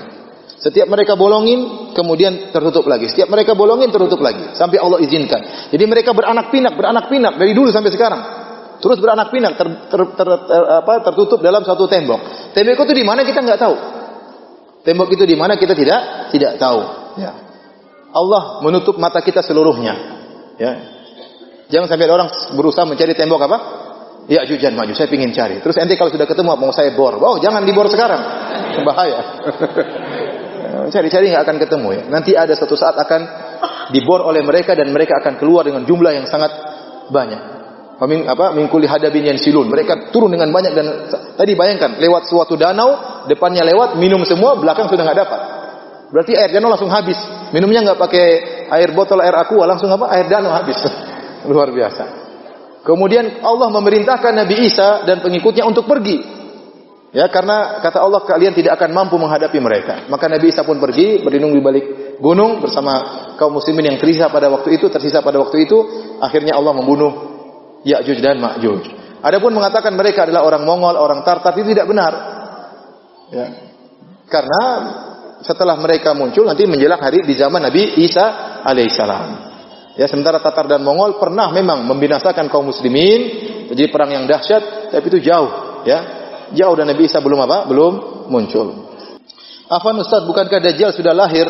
Setiap mereka bolongin, kemudian tertutup lagi. Setiap mereka bolongin, tertutup lagi. Sampai Allah izinkan. Jadi mereka beranak pinak dari dulu sampai sekarang. Terus beranak pinak, tertutup dalam satu tembok. Tembok itu di mana kita nggak tahu. Tembok itu di mana kita tidak tahu. Ya. Allah menutup mata kita seluruhnya. Ya. Jangan sampai orang berusaha mencari tembok apa? Ya'juj dan Ma'juj, saya ingin cari. Terus ente kalau sudah ketemu mau saya bor. Oh, jangan dibor sekarang. Bahaya. Cari-cari nggak akan ketemu, ya. Nanti ada suatu saat akan dibor oleh mereka dan mereka akan keluar dengan jumlah yang sangat banyak. Min kulli hadabin yansilun. Mereka turun dengan banyak dan tadi bayangkan lewat suatu danau, depannya lewat, minum semua, belakang sudah nggak dapat. Berarti air danau langsung habis. Minumnya nggak pakai air botol, air aqua, langsung air danau habis. Luar biasa. Kemudian Allah memerintahkan Nabi Isa dan pengikutnya untuk pergi. Ya, karena kata Allah kalian tidak akan mampu menghadapi mereka. Maka Nabi Isa pun pergi, berlindung di balik gunung bersama kaum muslimin yang tersisa pada waktu itu. Akhirnya Allah membunuh Ya'juj dan Ma'juj. Adapun mengatakan mereka adalah orang Mongol, orang Tartar, itu tidak benar. Ya. Karena setelah mereka muncul nanti menjelang hari di zaman Nabi Isa alaihissalam. Ya, sementara Tatar dan Mongol pernah memang membinasakan kaum muslimin, jadi perang yang dahsyat, tapi itu jauh, ya. Jauh dan Nabi Isa belum muncul. Afwan Ustaz, bukankah Dajjal sudah lahir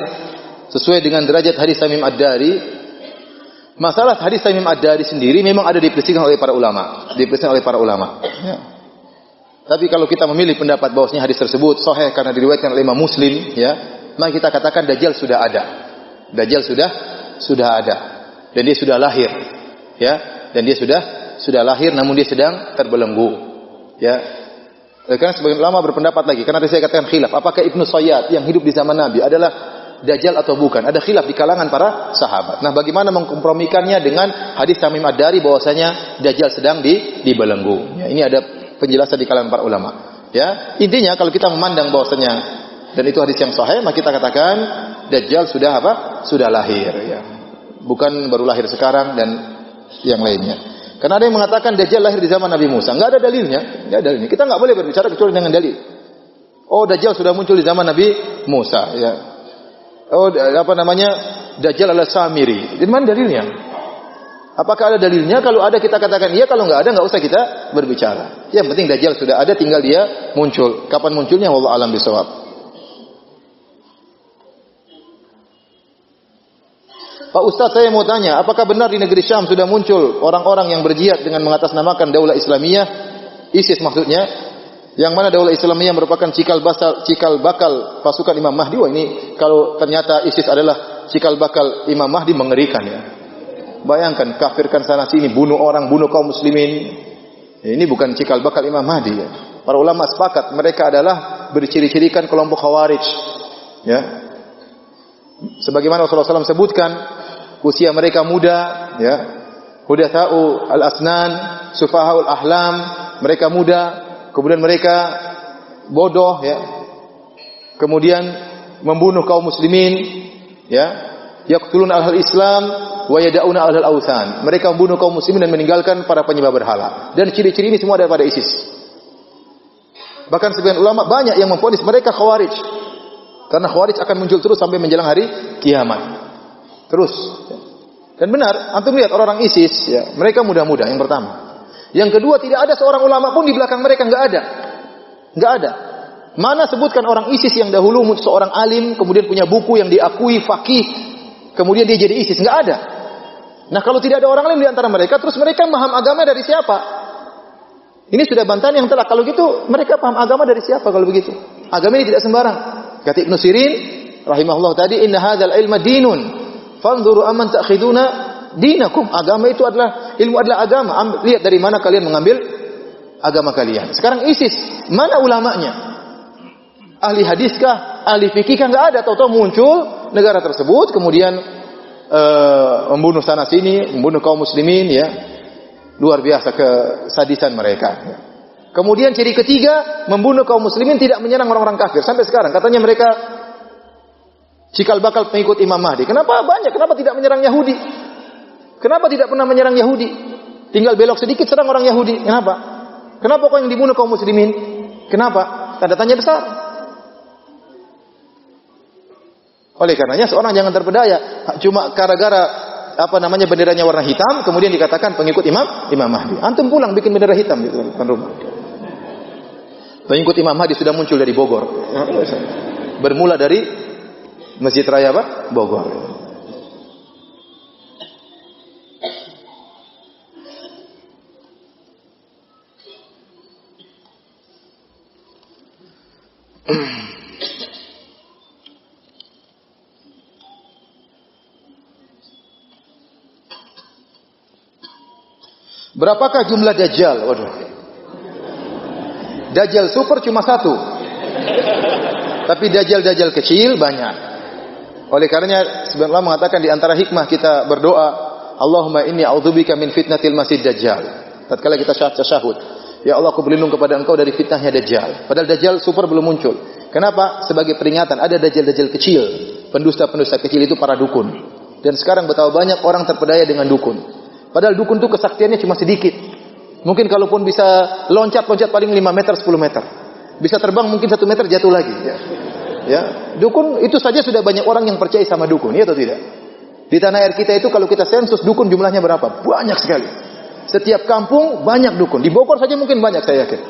sesuai dengan derajat hadis Tamim Ad-Dari? Masalah hadis Tamim Ad-Dari sendiri memang ada diperselisihkan oleh para ulama, Ya. Tapi kalau kita memilih pendapat bahwasanya hadis tersebut sahih karena diriwayatkan oleh Imam Muslim, ya, maka kita katakan Dajjal sudah ada. Dajjal sudah ada. Dan dia sudah lahir. Ya, dan dia sudah lahir namun dia sedang terbelenggu. Ya. Karena sebagian ulama berpendapat lagi, karena tadi saya katakan khilaf, apakah Ibnu Sayyad yang hidup di zaman Nabi adalah Dajjal atau bukan? Ada khilaf di kalangan para sahabat. Nah, bagaimana mengkompromikannya dengan hadis Tamim Ad-Dari bahwasanya Dajjal sedang dibelenggu. Ya, ini ada penjelasan di kalangan para ulama. Ya, intinya kalau kita memandang bahwasanya dan itu hadis yang sahih, maka kita katakan Dajjal sudah apa? Sudah lahir. Ya. Bukan baru lahir sekarang dan yang lainnya. Karena ada yang mengatakan Dajjal lahir di zaman Nabi Musa. Enggak ada dalilnya. Enggak ada dalilnya. Kita enggak boleh berbicara kecuali dengan dalil. Oh, Dajjal sudah muncul di zaman Nabi Musa. Ya. Oh, Dajjal adalah Samiri. Di mana dalilnya? Apakah ada dalilnya? Kalau ada kita katakan iya, kalau enggak ada enggak usah kita berbicara. Yang penting Dajjal sudah ada, tinggal dia muncul. Kapan munculnya? Wallahu a'lam bishawab. Pak Ustaz, saya mau tanya, apakah benar di negeri Syam sudah muncul orang-orang yang berjihad dengan mengatasnamakan Daulah Islamiyah, ISIS maksudnya, yang mana Daulah Islamiyah merupakan cikal bakal pasukan Imam Mahdi? Wah, ini kalau ternyata ISIS adalah cikal bakal Imam Mahdi, mengerikan ya. Bayangkan, kafirkan sana sini, bunuh orang, bunuh kaum muslimin. Ya, ini bukan cikal bakal Imam Mahdi ya. Para ulama sepakat mereka adalah berciri-cirikan kelompok Khawarij. Ya. Sebagaimana Rasulullah SAW sebutkan, usia mereka muda, ya, hudatsa'u al-asnan, sufahaul ahlam, mereka muda, kemudian mereka bodoh, ya, kemudian membunuh kaum muslimin, ya, yaqtuluna ahlal Islam wa yada'una ahlal awthan, mereka membunuh kaum muslimin dan meninggalkan para penyembah berhala. Dan ciri-ciri ini semua ada pada ISIS. Bahkan sebagian ulama banyak yang memvonis mereka Khawarij. Karena Khawarij akan muncul terus sampai menjelang hari kiamat. Terus. Dan benar, antum lihat orang-orang ISIS, ya, mereka muda-muda yang pertama. Yang kedua, tidak ada seorang ulama pun di belakang mereka, enggak ada. Enggak ada. Mana sebutkan orang ISIS yang dahulu seorang alim, kemudian punya buku yang diakui faqih, kemudian dia jadi ISIS, enggak ada. Nah, kalau tidak ada orang alim di antara mereka, terus mereka paham agama dari siapa? Ini sudah bantahan yang telak. Kalau gitu, mereka paham agama dari siapa kalau begitu? Agama ini tidak sembarang. Kata Ibnu Sirin rahimahullah tadi, inna hadzal ilma dinun fanzuru amman ta'khiduna dinakum. Agama itu adalah ilmu, adalah agama. Lihat dari mana kalian mengambil agama kalian. Sekarang ISIS, mana ulamanya? Ahli hadiskah? Ahli fikihkah? Enggak ada. Tahu-tahu muncul negara tersebut, kemudian membunuh sana sini, membunuh kaum muslimin, ya. Luar biasa kesadisan mereka. Kemudian ciri ketiga, membunuh kaum muslimin, tidak menyerang orang-orang kafir. Sampai sekarang katanya mereka cikal bakal pengikut Imam Mahdi. Kenapa banyak? Kenapa tidak menyerang Yahudi? Kenapa tidak pernah menyerang Yahudi? Tinggal belok sedikit serang orang Yahudi. Kenapa? Kenapa kok yang dibunuh kaum muslimin? Kenapa? Tanda tanya besar. Oleh karenanya seorang jangan terpedaya cuma gara-gara benderanya warna hitam, kemudian dikatakan pengikut Imam Mahdi. Antum pulang bikin bendera hitam di depan rumah. Pengikut Imam Mahdi sudah muncul dari Bogor. Bermula dari Masjid Raya Bogor. Berapakah jumlah Dajjal? Waduh. Dajjal super cuma satu. Tapi Dajjal kecil banyak. Oleh karenanya sebagian ulama mengatakan di antara hikmah kita berdoa, Allahumma inni a'udzubika min fitnatil masih Dajjal. Tatkala kita tasyahud, ya Allah, aku berlindung kepada Engkau dari fitnahnya Dajjal. Padahal Dajjal super belum muncul. Kenapa? Sebagai peringatan, ada Dajjal kecil. Pendusta-pendusta kecil itu para dukun. Dan sekarang betapa banyak orang terpedaya dengan dukun. Padahal dukun itu kesaktiannya cuma sedikit. Mungkin kalaupun bisa loncat paling 5 meter, 10 meter. Bisa terbang mungkin 1 meter jatuh lagi. Ya. Dukun itu saja sudah banyak orang yang percaya sama dukun, ya atau tidak? Di tanah air kita itu kalau kita sensus dukun jumlahnya berapa? Banyak sekali. Setiap kampung banyak dukun. Di Bogor saja mungkin banyak, saya yakin.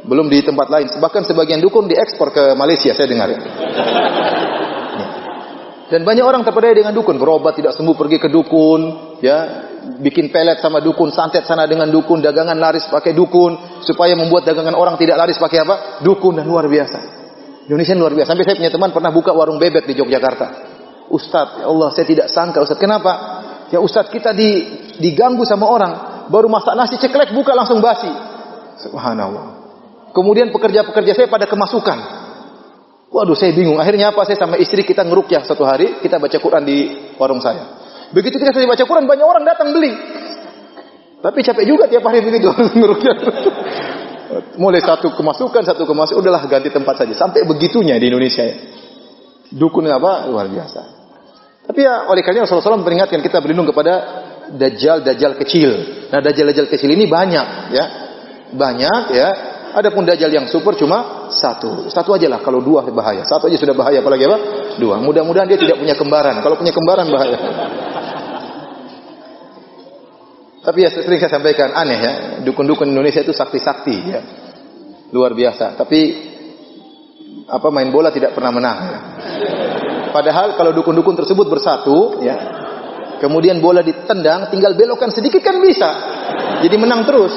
Belum di tempat lain. Bahkan sebagian dukun diekspor ke Malaysia, saya dengar. Ya. Dan banyak orang terpedaya dengan dukun, berobat tidak sembuh pergi ke dukun, ya, bikin pelet sama dukun, santet sana dengan dukun, dagangan laris pakai dukun, supaya membuat dagangan orang tidak laris pakai apa? Dukun, dan luar biasa. Indonesia luar biasa. Sampai saya punya teman pernah buka warung bebek di Yogyakarta. Ustaz, ya Allah, saya tidak sangka Ustaz. Kenapa? Ya Ustaz, kita diganggu sama orang. Baru masak nasi ceklek, buka langsung basi. Subhanallah. Kemudian pekerja-pekerja saya pada kemasukan. Waduh, saya bingung. Akhirnya apa? Saya sama istri kita ngerukyah satu hari, kita baca Quran di warung saya. Begitu kita selesai baca Quran, banyak orang datang beli. Tapi capek juga tiap hari begitu ngerukyah. Mulai satu kemasukan, udahlah ganti tempat saja. Sampai begitunya di Indonesia ya. Dukun apa? Luar biasa. Tapi ya oleh karena Rasulullah SAW memperingatkan kita berlindung kepada dajjal kecil. Nah, dajjal kecil ini banyak ya. Banyak ya. Adapun dajjal yang super cuma satu. Satu aja lah, kalau dua bahaya. Satu aja sudah bahaya, apalagi apa? Dua. Mudah-mudahan dia tidak punya kembaran. Kalau punya kembaran bahaya. Tapi ya sering saya sampaikan, aneh ya, dukun-dukun Indonesia itu sakti-sakti ya. Luar biasa. Tapi main bola tidak pernah menang ya. Padahal kalau dukun-dukun tersebut bersatu ya, kemudian bola ditendang, tinggal belokkan sedikit kan bisa. Jadi menang terus.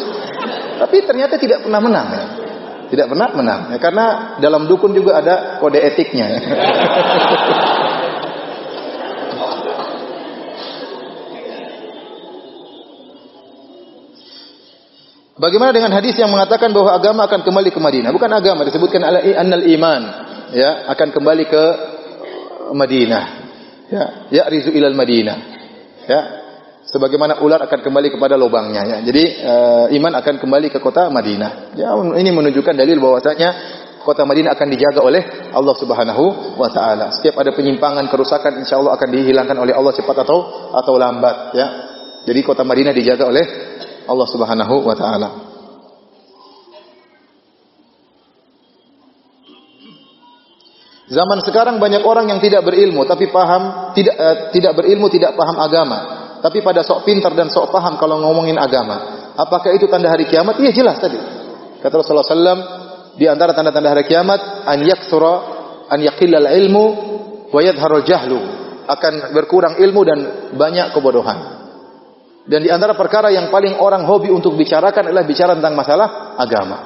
Tapi ternyata tidak pernah menang ya. Tidak pernah menang ya, karena dalam dukun juga ada kode etiknya ya. Bagaimana dengan hadis yang mengatakan bahwa agama akan kembali ke Madinah? Bukan agama, disebutkan annal iman, ya, akan kembali ke Madinah. Ya, ya'rizu ilal Madinah. Ya. Sebagaimana ular akan kembali kepada lubangnya ya. Jadi iman akan kembali ke kota Madinah. Ya, ini menunjukkan dalil bahwasanya kota Madinah akan dijaga oleh Allah Subhanahu wa taala. Setiap ada penyimpangan, kerusakan insyaallah akan dihilangkan oleh Allah cepat atau lambat ya. Jadi kota Madinah dijaga oleh Allah Subhanahu wa taala. Zaman sekarang banyak orang yang tidak berilmu tapi tidak berilmu, tidak paham agama. Tapi pada sok pintar dan sok paham kalau ngomongin agama. Apakah itu tanda hari kiamat? Iya jelas tadi. Kata Rasulullah SAW, di antara tanda-tanda hari kiamat an yaqillal ilmu wa yadhharul jahlu. Akan berkurang ilmu dan banyak kebodohan. Dan di antara perkara yang paling orang hobi untuk bicarakan adalah bicara tentang masalah agama.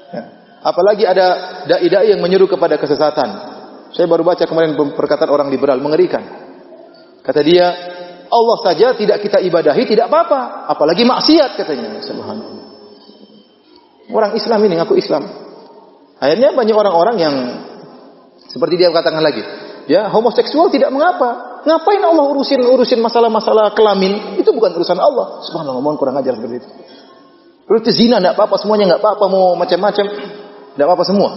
Ya. Apalagi ada dai-dai yang menyuruh kepada kesesatan. Saya baru baca kemarin perkataan orang liberal, mengerikan. Kata dia, Allah saja tidak kita ibadahi, tidak apa-apa. Apalagi maksiat katanya. Subhanallah. Orang Islam ini ngaku Islam. Akhirnya banyak orang-orang yang seperti dia katakan lagi, ya, homoseksual tidak mengapa. Ngapain Allah urusin masalah-masalah kelamin? Itu bukan urusan Allah. Subhanallah, mohon kurang ajar seperti itu. Berarti zina enggak apa-apa, semuanya enggak apa-apa, mau macam-macam enggak apa-apa semua.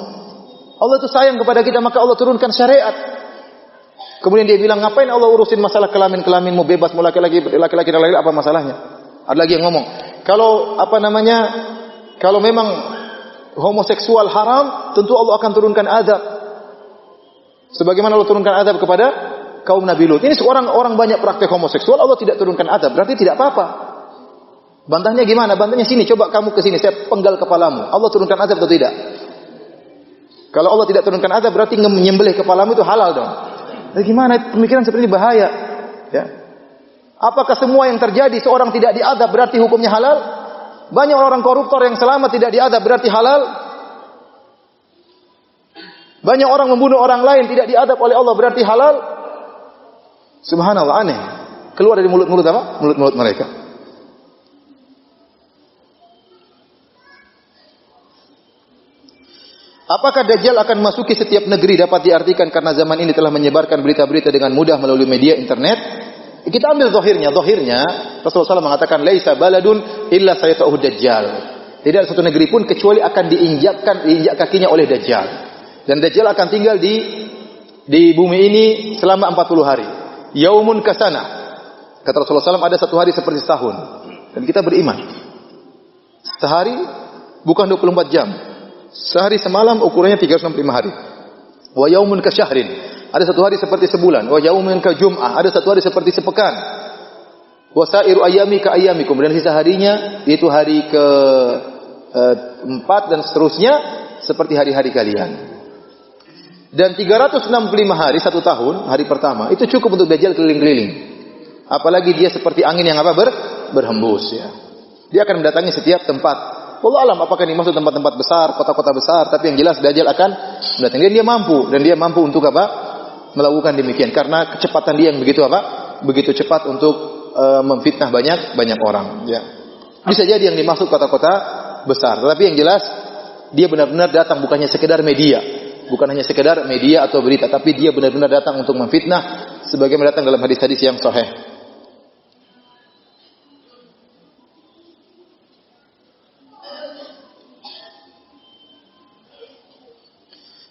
Allah itu sayang kepada kita, maka Allah turunkan syariat. Kemudian dia bilang, ngapain Allah urusin masalah kelamin mau bebas, mau laki-laki apa masalahnya? Ada lagi yang ngomong, kalau memang homoseksual haram, tentu Allah akan turunkan azab. Sebagaimana Allah turunkan azab kepada kaum Nabi Lut. Ini orang banyak praktek homoseksual, Allah tidak turunkan azab, berarti tidak apa-apa. Bantahnya gimana? Bantahnya sini, coba kamu ke sini, saya penggal kepalamu. Allah turunkan azab atau tidak? Kalau Allah tidak turunkan azab, berarti menyembelih kepalamu itu halal dong. Jadi gimana? Pemikiran seperti ini bahaya. Ya. Apakah semua yang terjadi seorang tidak diazab berarti hukumnya halal? Banyak orang koruptor yang selamat tidak diazab berarti halal? Banyak orang membunuh orang lain tidak diazab oleh Allah berarti halal? Subhanallah, aneh. Keluar dari mulut-mulut apa? Mulut-mulut mereka. Apakah Dajjal akan masuki setiap negeri? Dapat diartikan karena zaman ini telah menyebarkan berita-berita dengan mudah melalui media internet. Kita ambil zahirnya. Rasulullah SAW mengatakan, laisa baladun illa sayata'uhu Dajjal. Tidak ada satu negeri pun kecuali akan diinjak kakinya oleh Dajjal. Dan Dajjal akan tinggal di bumi ini selama 40 hari. Yaumun kasana. Kata Rasulullah SAW, ada satu hari seperti setahun. Dan kita beriman. Sehari bukan 24 jam. Sehari semalam ukurannya 365 hari. Wa yaumun kasyahrin. Ada satu hari seperti sebulan. Wa yaumun ka jum'ah. Ada satu hari seperti sepekan. Wa sa'iru ayami ka ayamikum. Dan sisa harinya yaitu hari ke 4 dan seterusnya seperti hari-hari kalian. Dan 365 hari satu tahun, hari pertama itu cukup untuk Dajjal keliling-keliling. Apalagi dia seperti angin yang berhembus ya. Dia akan mendatangi setiap tempat. Wallahu alam apakah ini maksud tempat-tempat besar, kota-kota besar, tapi yang jelas Dajjal akan mendatangi dia mampu untuk apa? Melakukan demikian karena kecepatan dia yang begitu apa? Begitu cepat untuk memfitnah banyak orang, ya. Bisa jadi yang dimaksud kota-kota besar, tetapi yang jelas dia benar-benar datang bukan hanya sekedar media atau berita, tapi dia benar-benar datang untuk memfitnah sebagaimana datang dalam hadis-hadis yang sahih.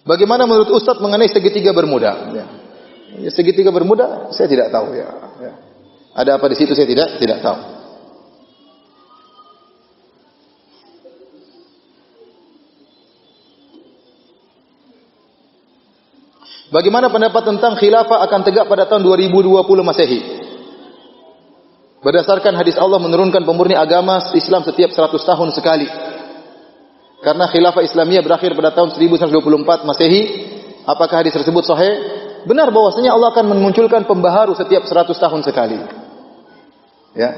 Bagaimana menurut Ustaz mengenai segitiga Bermuda? Ya. Segitiga Bermuda saya tidak tahu, ya. Ada apa di situ saya tidak tahu. Bagaimana pendapat tentang khilafah akan tegak pada tahun 2020 Masehi? Berdasarkan hadis Allah menurunkan pemurni agama Islam setiap 100 tahun sekali. Karena khilafah Islamiyah berakhir pada tahun 1124 Masehi. Apakah hadis tersebut sahih? Benar bahwasanya Allah akan memunculkan pembaharu setiap 100 tahun sekali. Ya.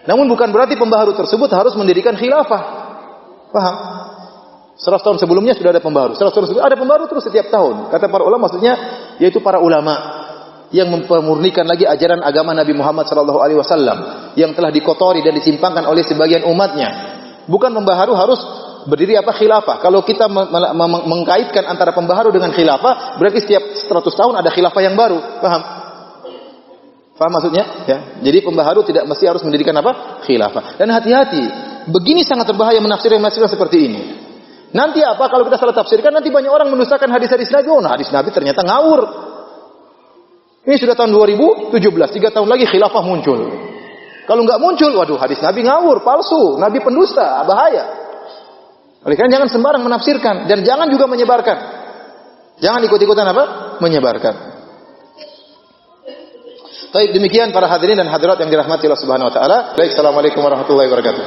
Namun bukan berarti pembaharu tersebut harus mendirikan khilafah. Paham? 100 tahun sebelumnya sudah ada pembaharu. 100 tahun sebelumnya ada pembaharu terus setiap tahun. Kata para ulama maksudnya yaitu para ulama yang memurnikan lagi ajaran agama Nabi Muhammad SAW yang telah dikotori dan disimpangkan oleh sebagian umatnya. Bukan pembaharu harus berdiri apa khilafah. Kalau kita mengkaitkan antara pembaharu dengan khilafah, berarti setiap 100 tahun ada khilafah yang baru. Paham? Paham maksudnya? Ya. Jadi pembaharu tidak mesti harus mendirikan apa? Khilafah. Dan hati-hati, begini sangat berbahaya menafsirkan seperti ini. Nanti apa kalau kita salah tafsirkan, nanti banyak orang mendustakan hadis-hadis Nabi. Oh, hadis Nabi ternyata ngawur. Ini sudah tahun 2017, 3 tahun lagi khilafah muncul. Kalau nggak muncul, waduh hadis Nabi ngawur, palsu, Nabi pendusta, bahaya. Oleh karena jangan sembarang menafsirkan dan jangan juga menyebarkan. Jangan ikut-ikutan apa? Menyebarkan. Baik, demikian para hadirin dan hadirat yang dirahmati Allah Subhanahu wa taala. Baik, assalamualaikum warahmatullahi wabarakatuh.